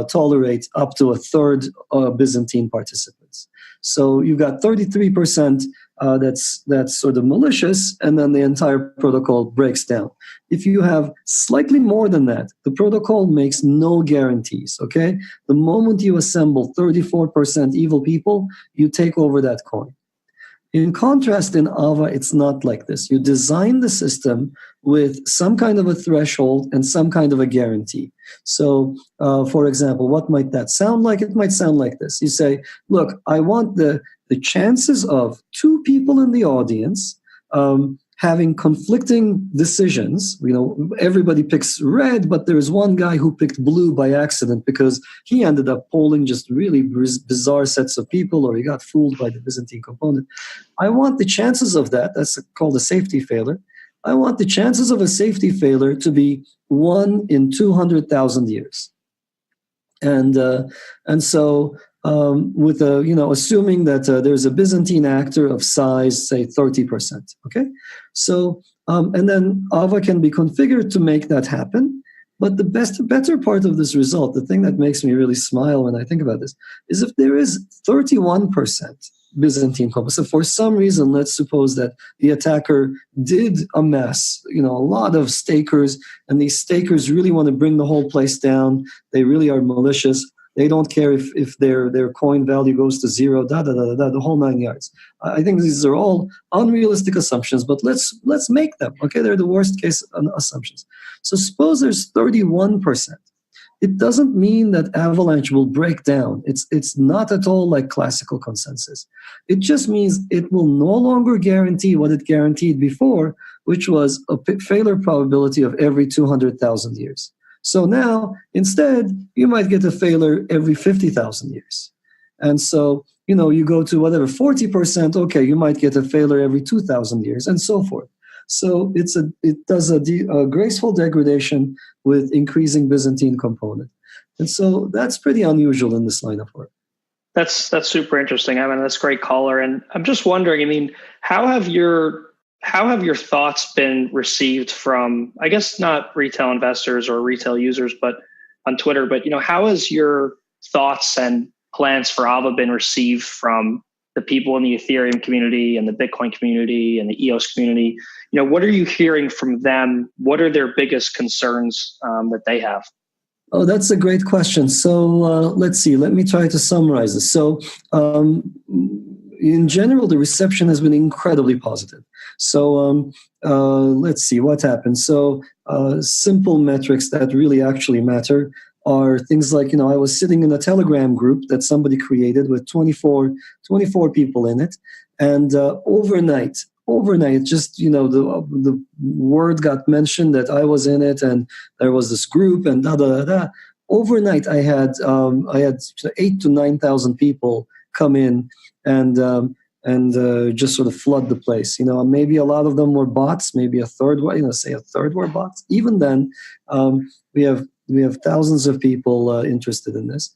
tolerate up to a third of Byzantine participants. So you've got 33% that's sort of malicious, and then the entire protocol breaks down. If you have slightly more than that, the protocol makes no guarantees, okay? The moment you assemble 34% evil people, you take over that coin. In contrast, in Ava, it's not like this. You design the system with some kind of a threshold and some kind of a guarantee. So, for example, what might that sound like? It might sound like this. You say, look, I want the chances of 2 people in the audience having conflicting decisions. Everybody picks red, but there's one guy who picked blue by accident because he ended up polling just really bizarre sets of people, or he got fooled by the Byzantine component. I want the chances of that. That's called a safety failure. I want the chances of a safety failure to be 1 in 200,000 years. And so with assuming that there's a Byzantine actor of size, say 30%. Okay, so and then Ava can be configured to make that happen. But better part of this result, the thing that makes me really smile when I think about this, is if there is 31% Byzantine components. So for some reason, let's suppose that the attacker did amass, a lot of stakers, and these stakers really want to bring the whole place down. They really are malicious. They don't care if their coin value goes to zero, the whole 9 yards. I think these are all unrealistic assumptions, but let's make them. Okay, they're the worst case assumptions. So suppose there's 31%. It doesn't mean that Avalanche will break down. It's not at all like classical consensus. It just means it will no longer guarantee what it guaranteed before, which was a failure probability of every 200,000 years. So now, instead, you might get a failure every 50,000 years. And so, you go to whatever, 40%, okay, you might get a failure every 2,000 years, and so forth. So it does a graceful degradation with increasing Byzantine component. And so that's pretty unusual in this line of work. That's super interesting. I mean, that's great color. And I'm just wondering, how have your thoughts been received from, I guess, not retail investors or retail users, but on Twitter, but, how has your thoughts and plans for Ava been received from the people in the Ethereum community and the Bitcoin community and the EOS community? What are you hearing from them? What are their biggest concerns that they have? Oh, that's a great question. So let's see. Let me try to summarize this. So in general, the reception has been incredibly positive. So let's see what happened. So simple metrics that really actually matter are things like, I was sitting in a Telegram group that somebody created with 24 people in it. And overnight, just, the word got mentioned that I was in it and there was this group and Overnight, I had 8,000 to 9,000 people come in and just sort of flood the place. Maybe a lot of them were bots, maybe a third were bots. Even then, we have thousands of people interested in this.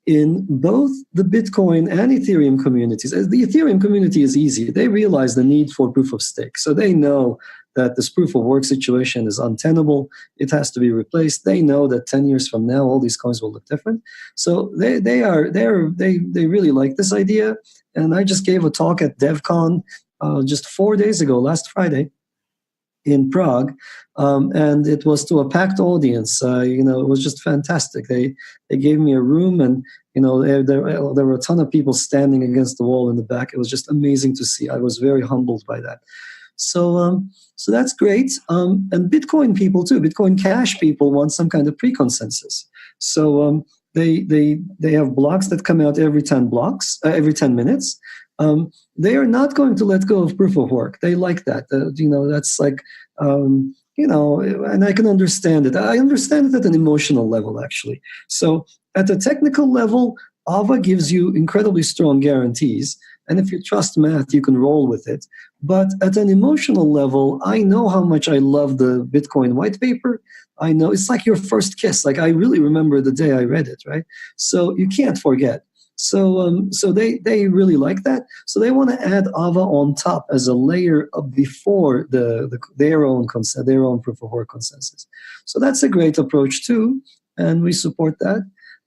In both the Bitcoin and Ethereum communities, the Ethereum community is easy. They realize the need for proof of stake. So they know that this proof of work situation is untenable. It has to be replaced. They know that 10 years from now, all these coins will look different. So they really like this idea. And I just gave a talk at DevCon just 4 days ago, last Friday, in Prague, and it was to a packed audience. It was just fantastic. They gave me a room, and there were a ton of people standing against the wall in the back. It was just amazing to see. I was very humbled by that. So that's great. And Bitcoin people too, Bitcoin Cash people want some kind of pre-consensus. So they have blocks that come out every 10 minutes. They are not going to let go of proof of work. They like that. That's like, and I can understand it. I understand it at an emotional level, actually. So at a technical level, Ava gives you incredibly strong guarantees. And if you trust math, you can roll with it. But at an emotional level, I know how much I love the Bitcoin white paper. I know it's like your first kiss. Like I really remember the day I read it, right? So you can't forget. So they really like that. So they want to add Ava on top as a layer before their own proof of work consensus. So that's a great approach too, and we support that.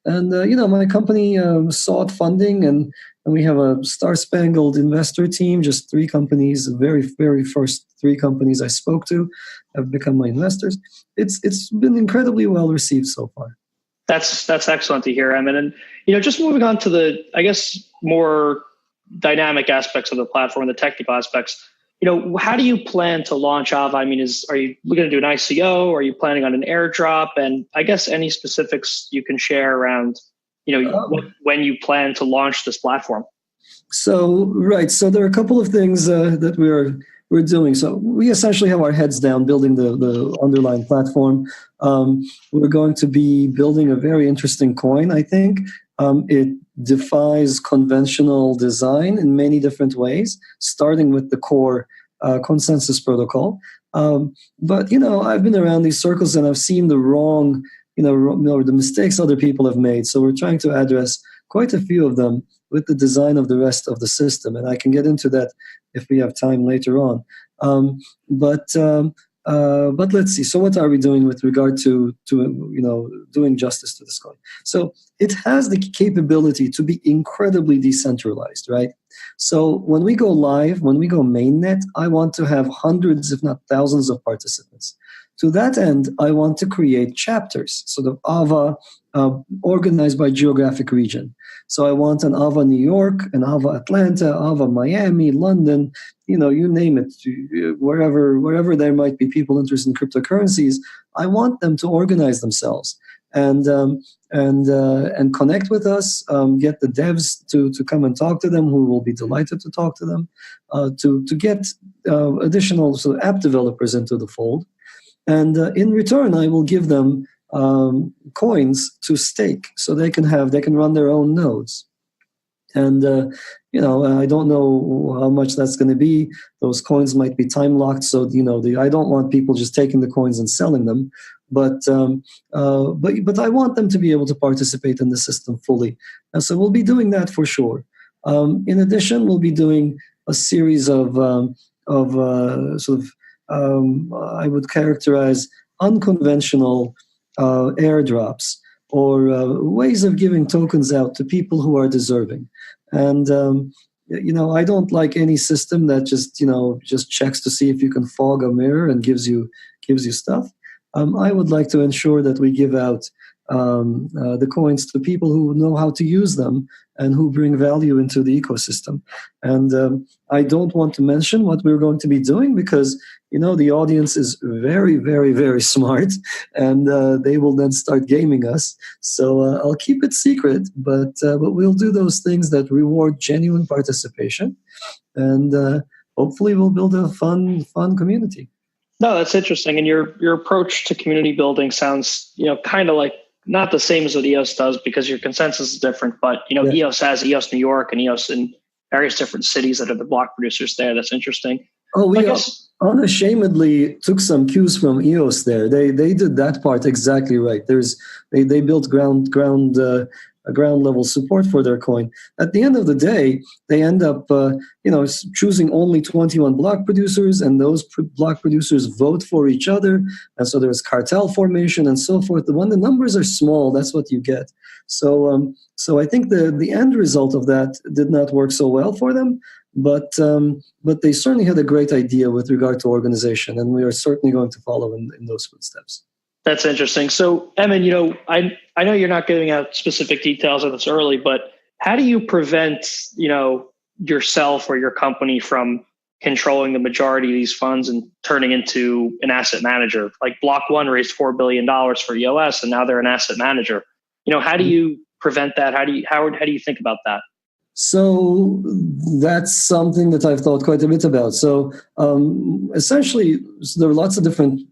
And my company sought funding, and we have a star-spangled investor team. Just 3 companies, the very, very first 3 companies I spoke to have become my investors. It's been incredibly well received so far. That's excellent to hear, Emin. And just moving on to the, I guess, more dynamic aspects of the platform, the technical aspects. How do you plan to launch Ava? I mean, are you going to do an ICO? Are you planning on an airdrop? And I guess any specifics you can share around, when you plan to launch this platform. So there are a couple of things that we're doing. So we essentially have our heads down building the underlying platform. We're going to be building a very interesting coin, I think. It defies conventional design in many different ways, starting with the core consensus protocol. But, I've been around these circles and I've seen the wrong, the mistakes other people have made. So we're trying to address quite a few of them with the design of the rest of the system. And I can get into that if we have time later on. But let's see. So what are we doing with regard to doing justice to this coin? So it has the capability to be incredibly decentralized, right? So when we go live, when we go mainnet, I want to have hundreds, if not thousands, of participants. To that end, I want to create chapters, sort of AVA, organized by geographic region. So I want an AVA New York, an AVA Atlanta, AVA Miami, London, you name it, wherever there might be people interested in cryptocurrencies. I want them to organize themselves and connect with us. Get the devs to come and talk to them, who will be delighted to talk to them. To get additional sort of app developers into the fold, and in return, I will give them coins to stake, so they can run their own nodes. And I don't know how much that's going to be. Those coins might be time locked, so I don't want people just taking the coins and selling them. But I want them to be able to participate in the system fully, and so we'll be doing that for sure. In addition, we'll be doing a series of I would characterize unconventional airdrops, or ways of giving tokens out to people who are deserving. And I don't like any system that just checks to see if you can fog a mirror and gives you stuff. I would like to ensure that we give out the coins to people who know how to use them and who bring value into the ecosystem. And I don't want to mention what we're going to be doing, because the audience is very, very, very smart, and they will then start gaming us. So I'll keep it secret, but we'll do those things that reward genuine participation, and hopefully we'll build a fun community. No, that's interesting. And your approach to community building sounds, kind of like not the same as what EOS does, because your consensus is different. But, EOS has EOS New York and EOS in various different cities that are the block producers there. That's interesting. Oh, we unashamedly took some cues from EOS there. They did that part exactly right. They built ground level support for their coin. At the end of the day, they end up choosing only 21 block producers, and those block producers vote for each other, and so there's cartel formation and so forth. When the numbers are small, that's what you get. So I think the end result of that did not work so well for them, but they certainly had a great idea with regard to organization, and we are certainly going to follow in those footsteps. That's interesting. So, Emin, I know you're not giving out specific details and it's early, but how do you prevent, yourself or your company from controlling the majority of these funds and turning into an asset manager? Like Block One raised $4 billion for EOS, and now they're an asset manager. How do you prevent that? How do you think about that? So that's something that I've thought quite a bit about. So essentially, there are lots of different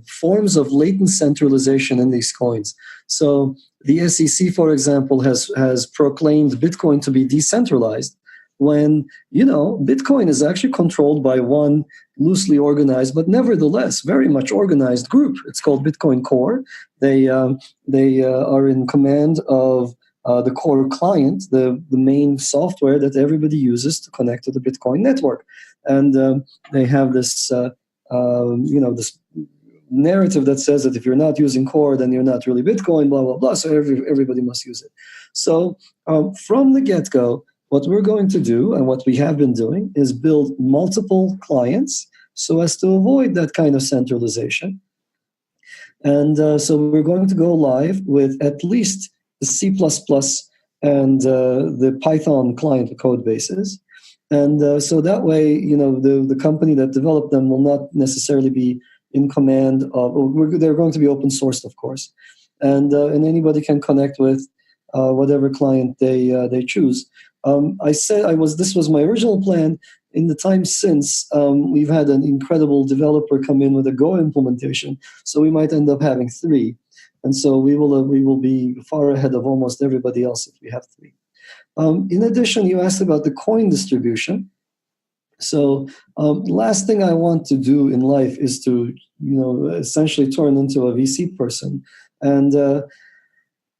forms of latent centralization in these coins. So the SEC, for example, has proclaimed Bitcoin to be decentralized, when Bitcoin is actually controlled by one loosely organized but nevertheless very much organized group. It's called Bitcoin Core. They are in command of the core client, the main software that everybody uses to connect to the Bitcoin network, and they have this this narrative that says that if you're not using Core, then you're not really Bitcoin, blah blah blah. So everybody must use it. So from the get-go, what we're going to do, and what we have been doing, is build multiple clients so as to avoid that kind of centralization. And so we're going to go live with at least the C++ and the Python client code bases. And so that way, the company that developed them will not necessarily be in command of, they're going to be open sourced, of course. And anybody can connect with whatever client they choose. This was my original plan. In the time since, we've had an incredible developer come in with a Go implementation, so we might end up having 3. And so we will be far ahead of almost everybody else if we have 3. In addition, you asked about the coin distribution. So last thing I want to do in life is to, essentially turn into a VC person. And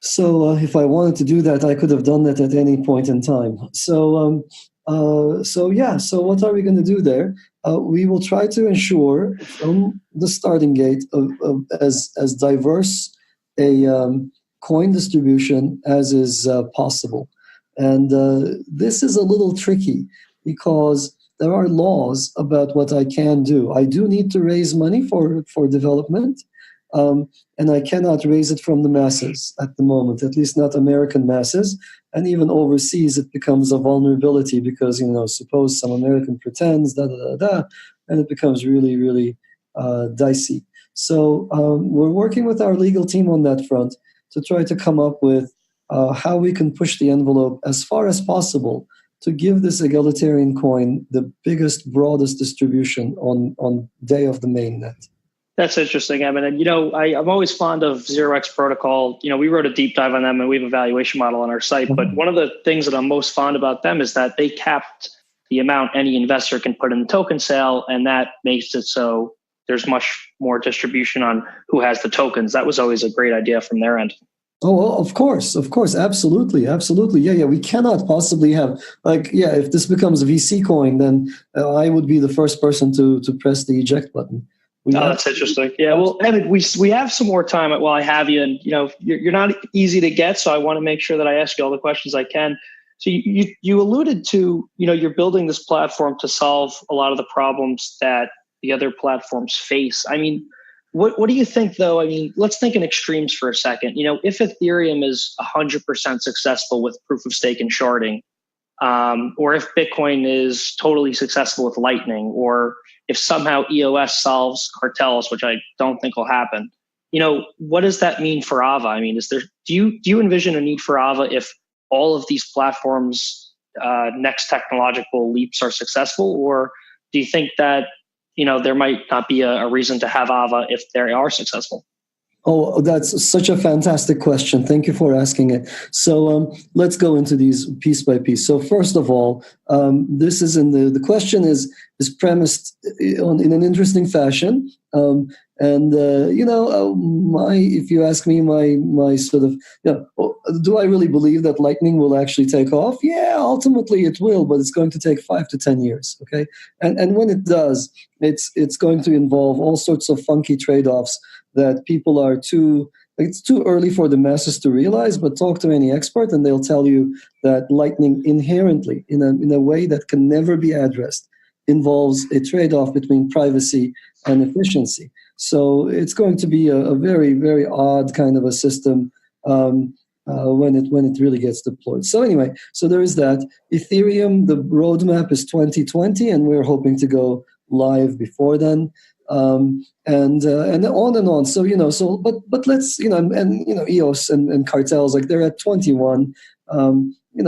so if I wanted to do that, I could have done that at any point in time. So what are we going to do there? we will try to ensure from the starting gate of as diverse a coin distribution as is possible. And this is a little tricky because there are laws about what I can do. I do need to raise money for development, and I cannot raise it from the masses at the moment, at least not American masses. And even overseas, it becomes a vulnerability because, suppose some American pretends, and it becomes really, really dicey. So we're working with our legal team on that front to try to come up with how we can push the envelope as far as possible to give this egalitarian coin the biggest, broadest distribution on day of the mainnet. That's interesting, Emin. And, I'm always fond of 0x Protocol. We wrote a deep dive on them and we have a valuation model on our site. Mm-hmm. But one of the things that I'm most fond about them is that they capped the amount any investor can put in the token sale. And that makes it so there's much more distribution on who has the tokens. That was always a great idea from their end. Oh, well, of course, absolutely. Yeah. We cannot possibly have if this becomes a VC coin, then I would be the first person to press the eject button. That's interesting. Yeah, well, Emin, we have some more time while I have you, and you're not easy to get, so I want to make sure that I ask you all the questions I can. So you alluded to you're building this platform to solve a lot of the problems that the other platforms face. I mean, what do you think though? I mean, let's think in extremes for a second. If Ethereum is 100% successful with proof of stake and sharding, or if Bitcoin is totally successful with Lightning, or if somehow EOS solves cartels, which I don't think will happen, what does that mean for Ava? I mean, do you envision a need for Ava if all of these platforms' next technological leaps are successful, or do you think that there might not be a reason to have Ava if they are successful? Oh, that's such a fantastic question. Thank you for asking it. So let's go into these piece by piece. So first of all, this is the question is premised in an interesting fashion. If you ask me, my sort of, do I really believe that Lightning will actually take off? Yeah, ultimately it will, but it's going to take 5 to 10 years. Okay, and when it does, it's going to involve all sorts of funky trade-offs that people are it's too early for the masses to realize, but talk to any expert and they'll tell you that Lightning inherently, in a way that can never be addressed, involves a trade-off between privacy and efficiency. So it's going to be a very, very odd kind of a system when it really gets deployed. So anyway, so there is that. Ethereum, the roadmap is 2020, and we're hoping to go live before then. And on and on. So but let's EOS and cartels, like they're at 21.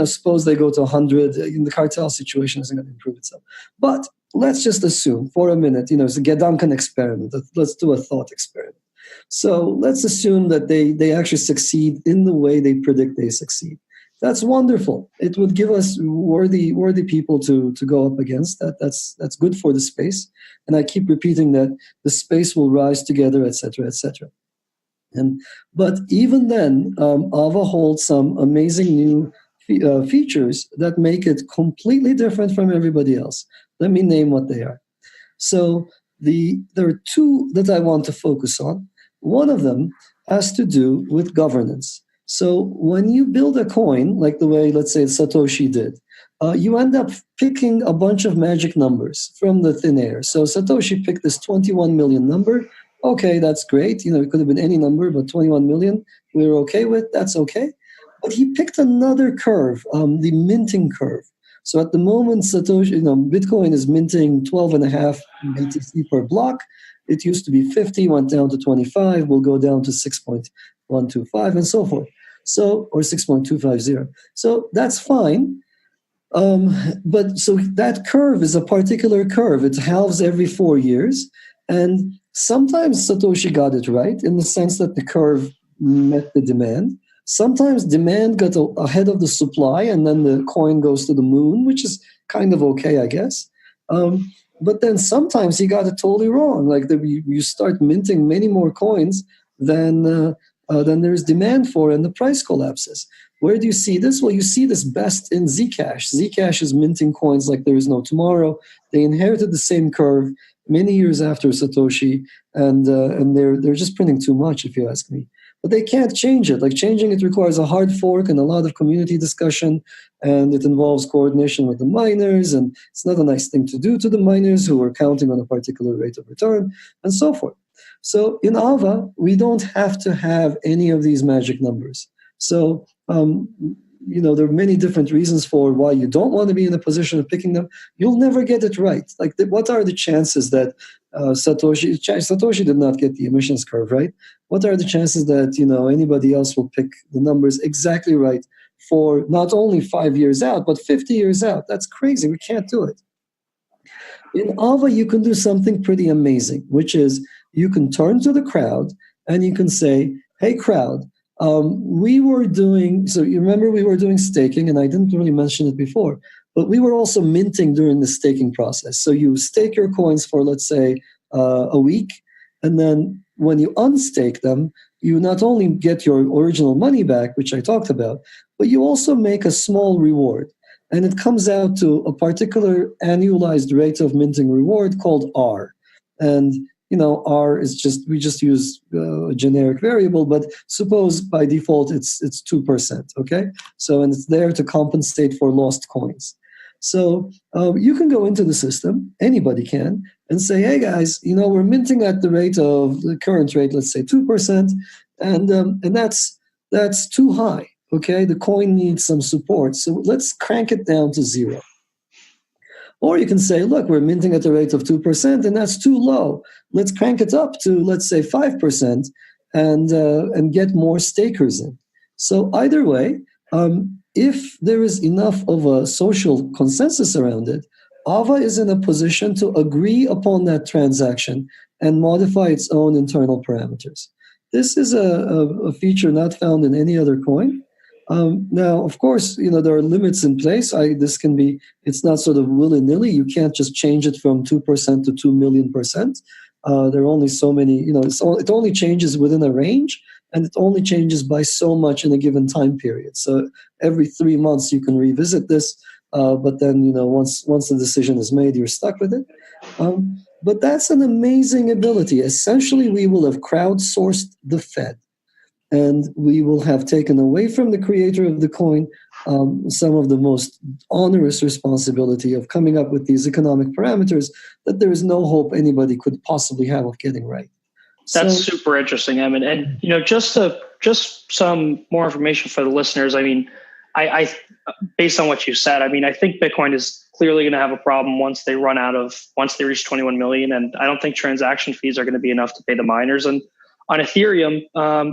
Suppose they go to 100. The cartel situation isn't going to improve itself. But let's just assume for a minute, it's a Gedanken experiment. Let's do a thought experiment. So let's assume that they actually succeed in the way they predict they succeed. That's wonderful. It would give us worthy people to go up against. That's good for the space. And I keep repeating that the space will rise together, etc., etc. But even then, Ava holds some amazing new features that make it completely different from everybody else. Let me name what they are. So there are two that I want to focus on. One of them has to do with governance. So when you build a coin, like the way, let's say, Satoshi did, you end up picking a bunch of magic numbers from the thin air. So Satoshi picked this 21 million number. Okay, that's great. It could have been any number, but 21 million, we're okay with. That's okay. But he picked another curve, the minting curve. So at the moment, Satoshi, Bitcoin is minting 12.5 BTC per block. It used to be 50, went down to 25, will go down to 6.125, and so forth. So, or 6.250. So that's fine. But so that curve is a particular curve. It halves every 4 years. And sometimes Satoshi got it right in the sense that the curve met the demand. Sometimes demand got ahead of the supply, and then the coin goes to the moon, which is kind of okay, I guess. But then sometimes he got it totally wrong. Like you start minting many more coins than then there's demand for it and the price collapses. Where do you see this? Well, you see this best in Zcash. Zcash is minting coins like there is no tomorrow. They inherited the same curve many years after Satoshi, and they're just printing too much, if you ask me. But they can't change it. Like, changing it requires a hard fork and a lot of community discussion, and it involves coordination with the miners, and it's not a nice thing to do to the miners who are counting on a particular rate of return, and so forth. So in Ava, we don't have to have any of these magic numbers. So, there are many different reasons for why you don't want to be in a position of picking them. You'll never get it right. Like, what are the chances that Satoshi did not get the emissions curve right? What are the chances that anybody else will pick the numbers exactly right for not only 5 years out, but 50 years out? That's crazy. We can't do it. In Ava, you can do something pretty amazing, which is you can turn to the crowd and you can say, hey, crowd, we were doing staking, and I didn't really mention it before, but we were also minting during the staking process. So you stake your coins for, let's say, a week, and then when you unstake them, you not only get your original money back, which I talked about, but you also make a small reward. And it comes out to a particular annualized rate of minting reward called R. And R is we just use a generic variable, but suppose by default it's 2%, okay? So, and it's there to compensate for lost coins. So you can go into the system, anybody can, and say, hey guys, we're minting at the rate of the current rate, let's say 2%, and that's too high, okay? The coin needs some support, so let's crank it down to 0. Or you can say, look, we're minting at the rate of 2%, and that's too low. Let's crank it up to, let's say, 5% and get more stakers in. So either way, if there is enough of a social consensus around it, Ava is in a position to agree upon that transaction and modify its own internal parameters. This is a feature not found in any other coin. Now, of course, there are limits in place. It's not sort of willy-nilly. You can't just change it from 2% to 2 million%. There are only so many, it only changes within a range, and it only changes by so much in a given time period. So every 3 months you can revisit this, but then, once the decision is made, you're stuck with it. But that's an amazing ability. Essentially, we will have crowdsourced the Fed. And we will have taken away from the creator of the coin some of the most onerous responsibility of coming up with these economic parameters that there is no hope anybody could possibly have of getting right. That's super interesting, Emin. And just some more information for the listeners. I mean, I based on what you said, I think Bitcoin is clearly going to have a problem once they reach 21 million, and I don't think transaction fees are going to be enough to pay the miners. And on Ethereum,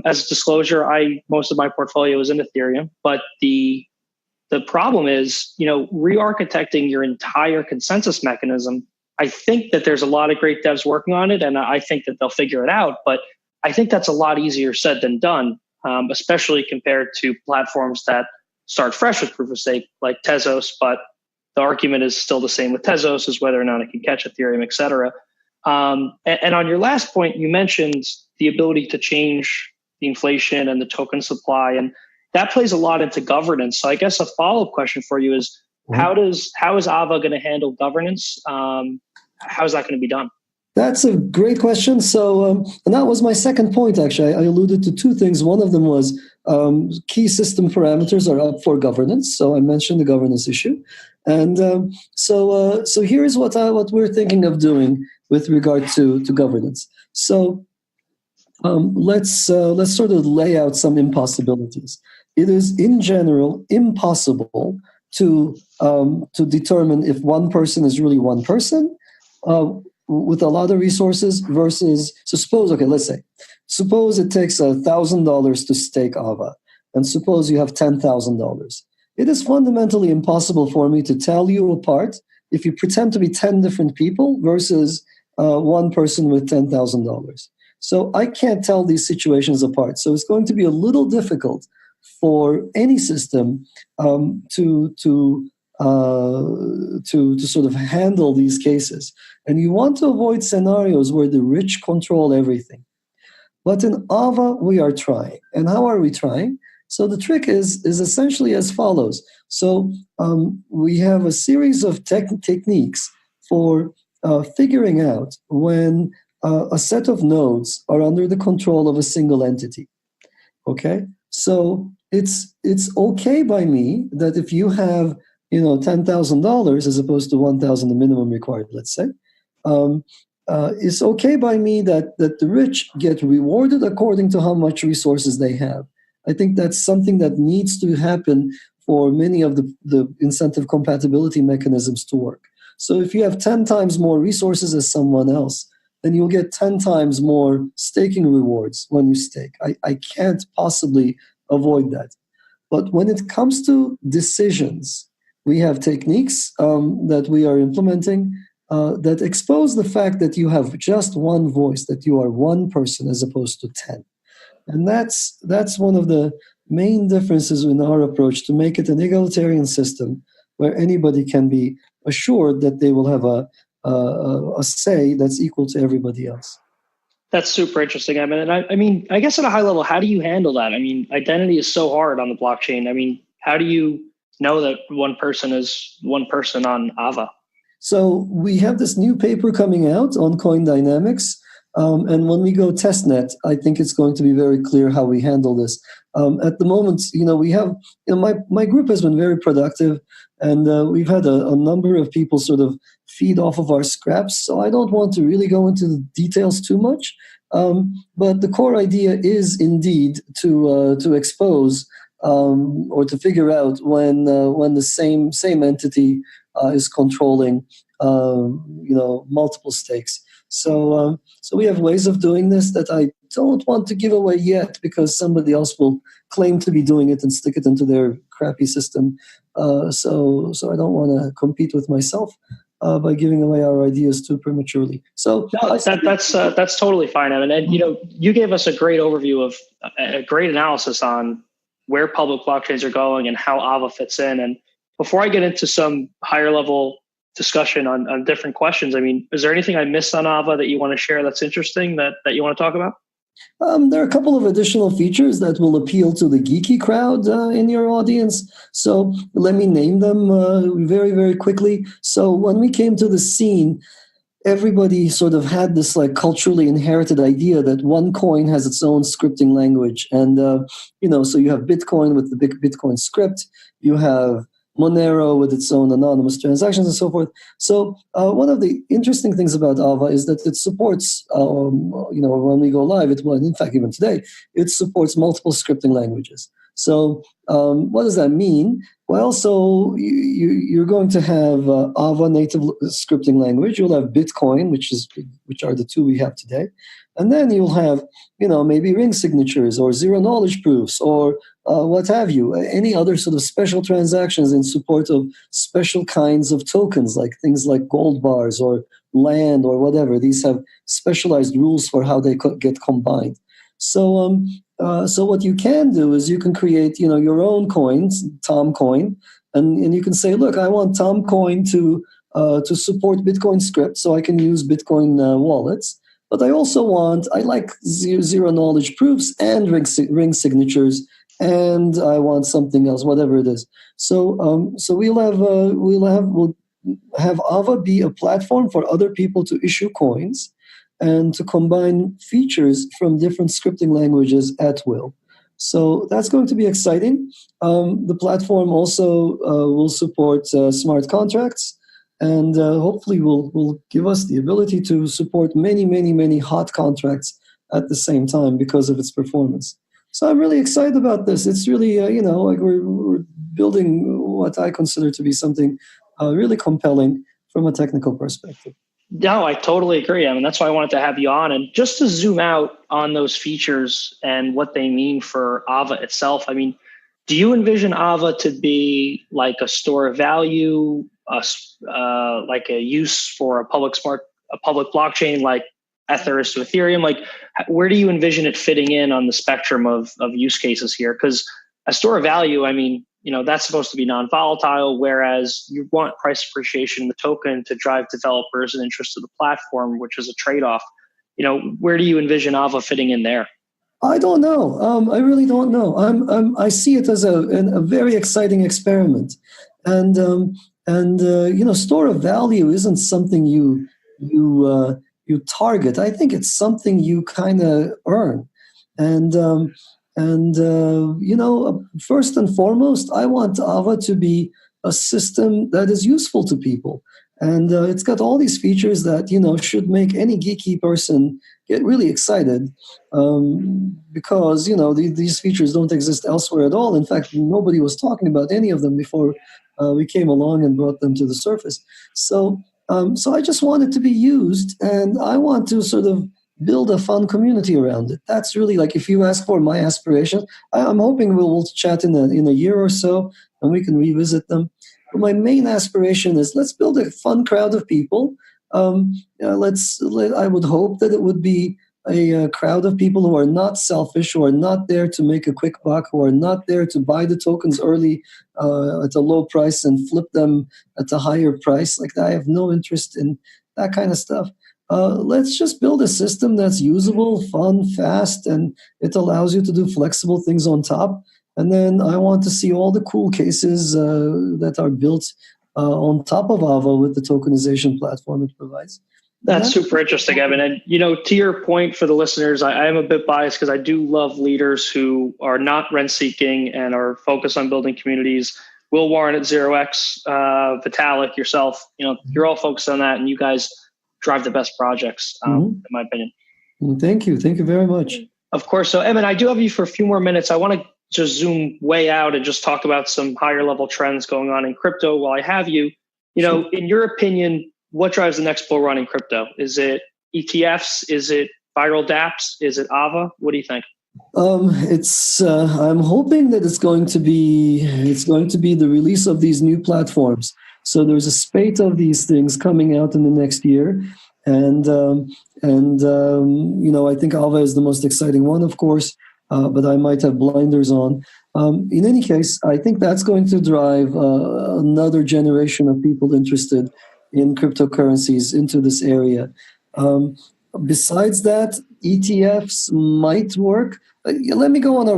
as a disclosure, most of my portfolio is in Ethereum, but the problem is, re-architecting your entire consensus mechanism. I think that there's a lot of great devs working on it, and I think that they'll figure it out. But I think that's a lot easier said than done, especially compared to platforms that start fresh with proof of stake, like Tezos. But the argument is still the same with Tezos, is whether or not it can catch Ethereum, et cetera. And on your last point, you mentioned the ability to change the inflation and the token supply, and that plays a lot into governance. So I guess a follow-up question for you is, how is Ava going to handle governance? How is that going to be done? That's a great question. So, and that was my second point, actually. I alluded to two things. One of them was key system parameters are up for governance. So I mentioned the governance issue. And so here's what we're thinking of doing with regard to governance. So let's sort of lay out some impossibilities. It is, in general, impossible to determine if one person is really one person with a lot of resources versus, so suppose it takes $1,000 to stake Ava, and suppose you have $10,000. It is fundamentally impossible for me to tell you apart if you pretend to be 10 different people versus one person with $10,000. So I can't tell these situations apart. So it's going to be a little difficult for any system to sort of handle these cases. And you want to avoid scenarios where the rich control everything. But in Ava, we are trying. And how are we trying? So the trick is essentially as follows. So we have a series of techniques for figuring out when a set of nodes are under the control of a single entity. Okay, so it's okay by me that if you have $10,000 as opposed to 1,000, the minimum required, let's say, um, it's okay by me that the rich get rewarded according to how much resources they have. I think that's something that needs to happen for many of the incentive compatibility mechanisms to work. So if you have 10 times more resources as someone else, then you'll get 10 times more staking rewards when you stake. I can't possibly avoid that. But when it comes to decisions, we have techniques that we are implementing that expose the fact that you have just one voice, that you are one person as opposed to 10. And that's one of the main differences in our approach to make it an egalitarian system where anybody can be assured that they will have a say that's equal to everybody else. That's super interesting, Emin. And I mean, I guess at a high level, how do you handle that? I mean, identity is so hard on the blockchain. I mean, how do you know that one person is one person on Ava? So we have this new paper coming out on coin dynamics. And when we go testnet, I think it's going to be very clear how we handle this. At the moment, we have, my group has been very productive, and we've had a number of people sort of feed off of our scraps. So I don't want to really go into the details too much. But the core idea is indeed to expose or to figure out when the same entity is controlling multiple stakes. So we have ways of doing this that I don't want to give away yet because somebody else will claim to be doing it and stick it into their crappy system. So I don't want to compete with myself by giving away our ideas too prematurely. So no, that's totally fine, Evan. And you gave us a great overview of a great analysis on where public blockchains are going and how Ava fits in. And before I get into some higher level discussion on different questions, I mean, is there anything I missed on Ava that you want to share that's interesting that you want to talk about? There are a couple of additional features that will appeal to the geeky crowd in your audience. So let me name them very, very quickly. So when we came to the scene, everybody sort of had this like culturally inherited idea that one coin has its own scripting language. And, so you have Bitcoin with the big Bitcoin script. You have Monero with its own anonymous transactions and so forth. So one of the interesting things about Ava is that it supports, when we go live, in fact, even today, it supports multiple scripting languages. So what does that mean? Well, so you're going to have Ava native scripting language. You'll have Bitcoin, which are the two we have today. And then you'll have, maybe ring signatures or zero knowledge proofs or what have you, any other sort of special transactions in support of special kinds of tokens, like things like gold bars or land or whatever. These have specialized rules for how they get combined. So what you can do is you can create, your own coins, Tom Coin, and you can say, look, I want Tom Coin to support Bitcoin script, so I can use Bitcoin wallets. But I like zero knowledge proofs and ring signatures, and I want something else, whatever it is. So we'll have Ava be a platform for other people to issue coins and to combine features from different scripting languages at will. So that's going to be exciting. The platform also will support smart contracts, and hopefully will give us the ability to support many, many, many hot contracts at the same time because of its performance. So I'm really excited about this. It's really, like we're building what I consider to be something really compelling from a technical perspective. No, I totally agree. I mean, that's why I wanted to have you on. And just to zoom out on those features and what they mean for Ava itself, I mean, do you envision Ava to be like a store of value, like a use for a public blockchain like Ether is to Ethereum? Like, where do you envision it fitting in on the spectrum of use cases here? Because a store of value, I mean, that's supposed to be non-volatile, whereas you want price appreciation in the token to drive developers and interest to the platform, which is a trade-off. where do you envision Ava fitting in there? I don't know. I really don't know. I see it as a very exciting experiment, and store of value isn't something you target. I think it's something you kind of earn, and first and foremost, I want Ava to be a system that is useful to people, and it's got all these features that should make any geeky person get really excited, because these features don't exist elsewhere at all. In fact, nobody was talking about any of them before we came along and brought them to the surface. So I just want it to be used, and I want to sort of build a fun community around it. That's really, like, if you ask for my aspirations, I'm hoping we'll chat in a year or so and we can revisit them. But my main aspiration is, let's build a fun crowd of people. I would hope that it would be a crowd of people who are not selfish, who are not there to make a quick buck, who are not there to buy the tokens early at a low price and flip them at a higher price. Like, I have no interest in that kind of stuff. Let's just build a system that's usable, fun, fast, and it allows you to do flexible things on top. And then I want to see all the cool cases that are built on top of Ava with the tokenization platform it provides. That's super interesting, Evan. And, to your point, for the listeners, I am a bit biased because I do love leaders who are not rent-seeking and are focused on building communities. Will Warren at 0x, Vitalik, yourself, you're all focused on that, and you guys drive the best projects, in my opinion. Thank you. Thank you very much. Of course. So, Emin, I do have you for a few more minutes. I want to just zoom way out and just talk about some higher level trends going on in crypto while I have you. Sure. In your opinion, what drives the next bull run in crypto? Is it ETFs? Is it viral dApps? Is it Ava? What do you think? I'm hoping that it's going to be the release of these new platforms. So there's a spate of these things coming out in the next year, and I think Ava is the most exciting one, of course. But I might have blinders on. In any case, I think that's going to drive another generation of people interested in cryptocurrencies into this area. Besides that, ETFs might work. Let me go on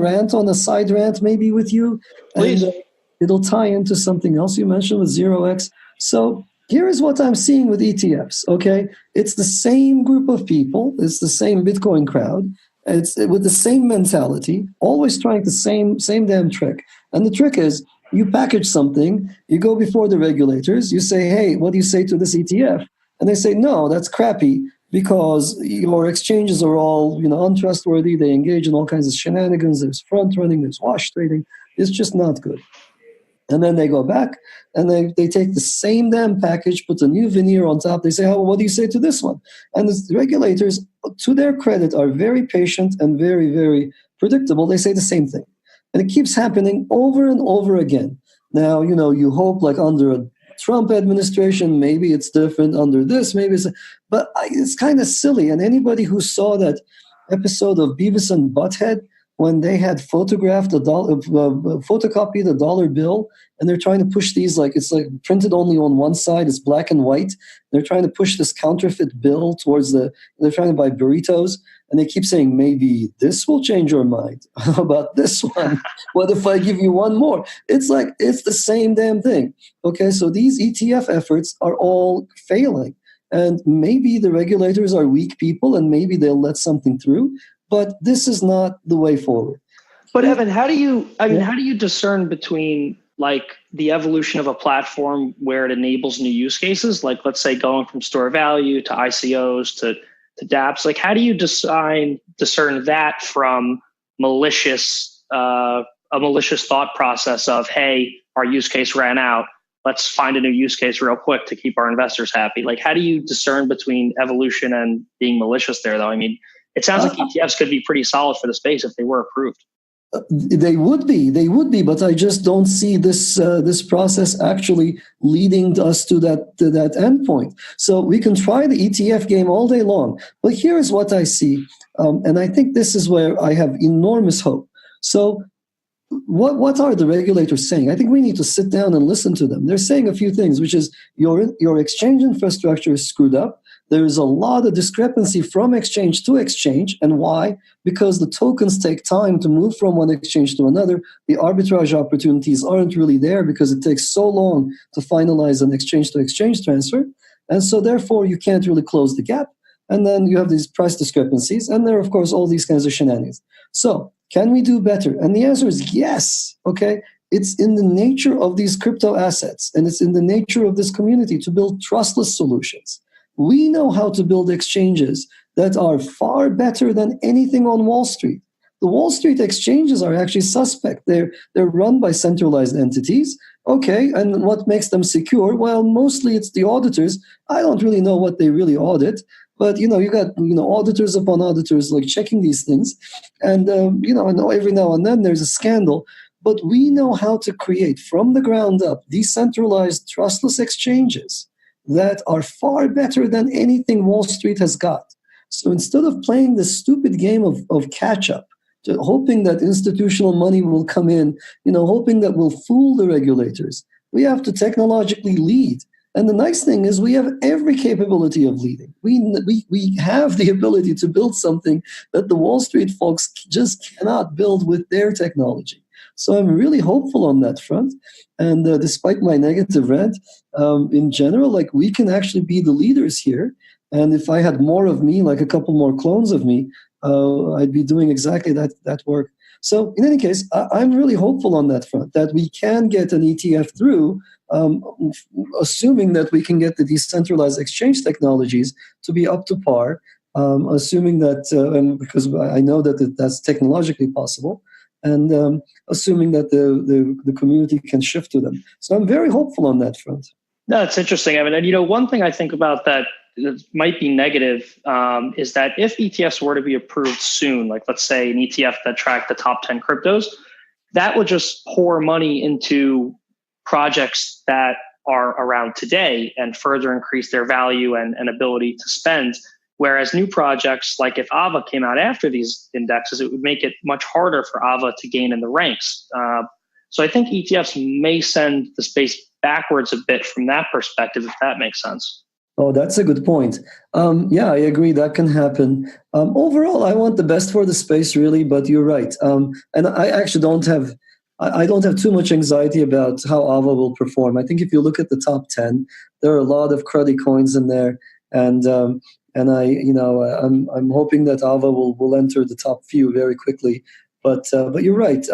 a side rant maybe with you. Please. And it'll tie into something else you mentioned with 0x. So here is what I'm seeing with ETFs, okay? It's the same group of people. It's the same Bitcoin crowd. It's with the same mentality, always trying the same damn trick. And the trick is, you package something, you go before the regulators, you say, hey, what do you say to this ETF? And they say, no, that's crappy because your exchanges are all untrustworthy. They engage in all kinds of shenanigans. There's front running, there's wash trading. It's just not good. And then they go back and they take the same damn package, put a new veneer on top. They say, oh, what do you say to this one? And the regulators, to their credit, are very patient and very, very predictable. They say the same thing. And it keeps happening over and over again. Now, you hope, like under a Trump administration, maybe it's different. Under this, maybe but it's kind of silly. And anybody who saw that episode of Beavis and Butthead, when they had photocopied the dollar bill, and they're trying to push these, it's printed only on one side, it's black and white. They're trying to push this counterfeit bill they're trying to buy burritos, and they keep saying, maybe this will change your mind. How about this one? What if I give you one more? It's the same damn thing. Okay, so these ETF efforts are all failing. And maybe the regulators are weak people, and maybe they'll let something through. But this is not the way forward. But Evan, how do you discern between the evolution of a platform where it enables new use cases, like let's say going from store value to ICOs to dApps? How do you discern that from a malicious thought process of, hey, our use case ran out, let's find a new use case real quick to keep our investors happy? How do you discern between evolution and being malicious there, though? I mean, it sounds like ETFs could be pretty solid for the space if they were approved. They would be, but I just don't see this process actually leading us to that endpoint. So we can try the ETF game all day long, but here is what I see, and I think this is where I have enormous hope. So what are the regulators saying? I think we need to sit down and listen to them. They're saying a few things, which is your exchange infrastructure is screwed up. There's a lot of discrepancy from exchange to exchange. And why? Because the tokens take time to move from one exchange to another. The arbitrage opportunities aren't really there because it takes so long to finalize an exchange to exchange transfer. And so therefore you can't really close the gap. And then you have these price discrepancies. And there are, of course, all these kinds of shenanigans. So can we do better? And the answer is yes. Okay. It's in the nature of these crypto assets, and it's in the nature of this community to build trustless solutions. We know how to build exchanges that are far better than anything on Wall Street. The Wall Street exchanges are actually suspect. They're run by centralized entities. Okay, and what makes them secure? Well, mostly it's the auditors. I don't really know what they really audit, but you got auditors upon auditors like checking these things, and and every now and then there's a scandal. But we know how to create from the ground up decentralized, trustless exchanges that are far better than anything Wall Street has got. So instead of playing this stupid game of catch up, hoping that institutional money will come in, hoping that we'll fool the regulators, we have to technologically lead. And the nice thing is we have every capability of leading. We have the ability to build something that the Wall Street folks just cannot build with their technology. So I'm really hopeful on that front. And despite my negative rant, in general, like we can actually be the leaders here. And if I had more of me, like a couple more clones of me, I'd be doing exactly that work. So in any case, I'm really hopeful on that front, that we can get an ETF through, assuming that we can get the decentralized exchange technologies to be up to par, assuming that, and because I know that that's technologically possible, and assuming that the community can shift to them. So I'm very hopeful on that front. No, it's interesting, Evan. And one thing I think about that might be negative is that if ETFs were to be approved soon, like let's say an ETF that tracked the top 10 cryptos, that would just pour money into projects that are around today and further increase their value and ability to spend. Whereas new projects, like if Ava came out after these indexes, it would make it much harder for Ava to gain in the ranks. So I think ETFs may send the space backwards a bit from that perspective, if that makes sense. Oh, that's a good point. Yeah, I agree. That can happen. Overall, I want the best for the space, really. But you're right. And I actually don't have too much anxiety about how Ava will perform. I think if you look at the top 10, there are a lot of cruddy coins in there, and I'm hoping that Ava will enter the top few very quickly. But you're right.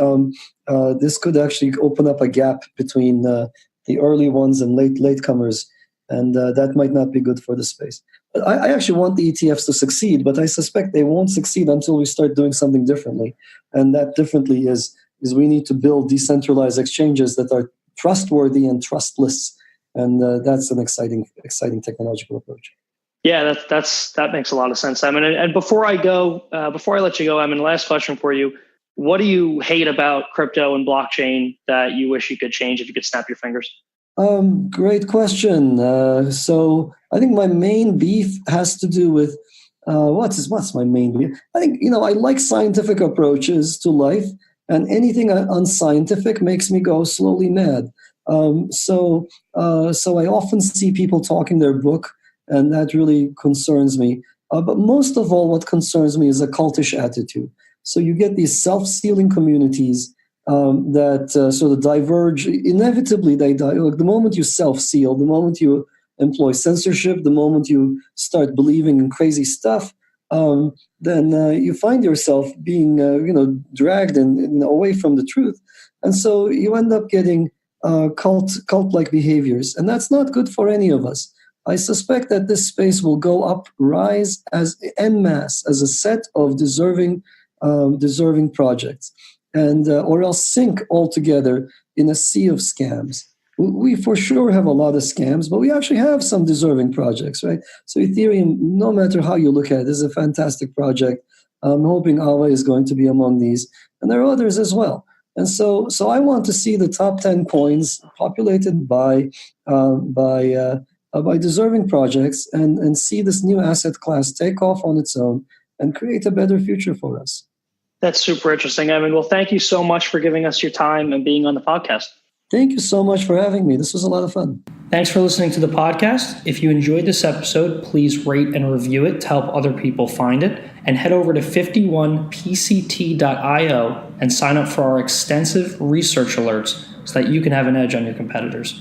This could actually open up a gap between the early ones and latecomers. And that might not be good for the space. But I actually want the ETFs to succeed, but I suspect they won't succeed until we start doing something differently. And that differently is we need to build decentralized exchanges that are trustworthy and trustless. And that's an exciting technological approach. Yeah, that makes a lot of sense, Emin. And before I let you go, Emin, last question for you. What do you hate about crypto and blockchain that you wish you could change if you could snap your fingers? Great question. So I think my main beef has to do with what's my main beef? I think I like scientific approaches to life, and anything unscientific makes me go slowly mad. So I often see people talking their book, and that really concerns me. But most of all, what concerns me is a cultish attitude. So you get these self-sealing communities that sort of diverge. Inevitably, they die. Like the moment you self-seal, the moment you employ censorship, the moment you start believing in crazy stuff, then you find yourself being, dragged away from the truth, and so you end up getting cult-like behaviors, and that's not good for any of us. I suspect that this space will rise as en masse as a set of deserving projects, and or else sink altogether in a sea of scams. We for sure have a lot of scams, but we actually have some deserving projects, right? So Ethereum, no matter how you look at it, is a fantastic project. I'm hoping Ava is going to be among these, and there are others as well. And so I want to see the top 10 coins populated by deserving projects, and see this new asset class take off on its own and create a better future for us. That's super interesting, Emin. Well, thank you so much for giving us your time and being on the podcast. Thank you so much for having me. This was a lot of fun. Thanks for listening to the podcast. If you enjoyed this episode, please rate and review it to help other people find it. And head over to 51pct.io and sign up for our extensive research alerts so that you can have an edge on your competitors.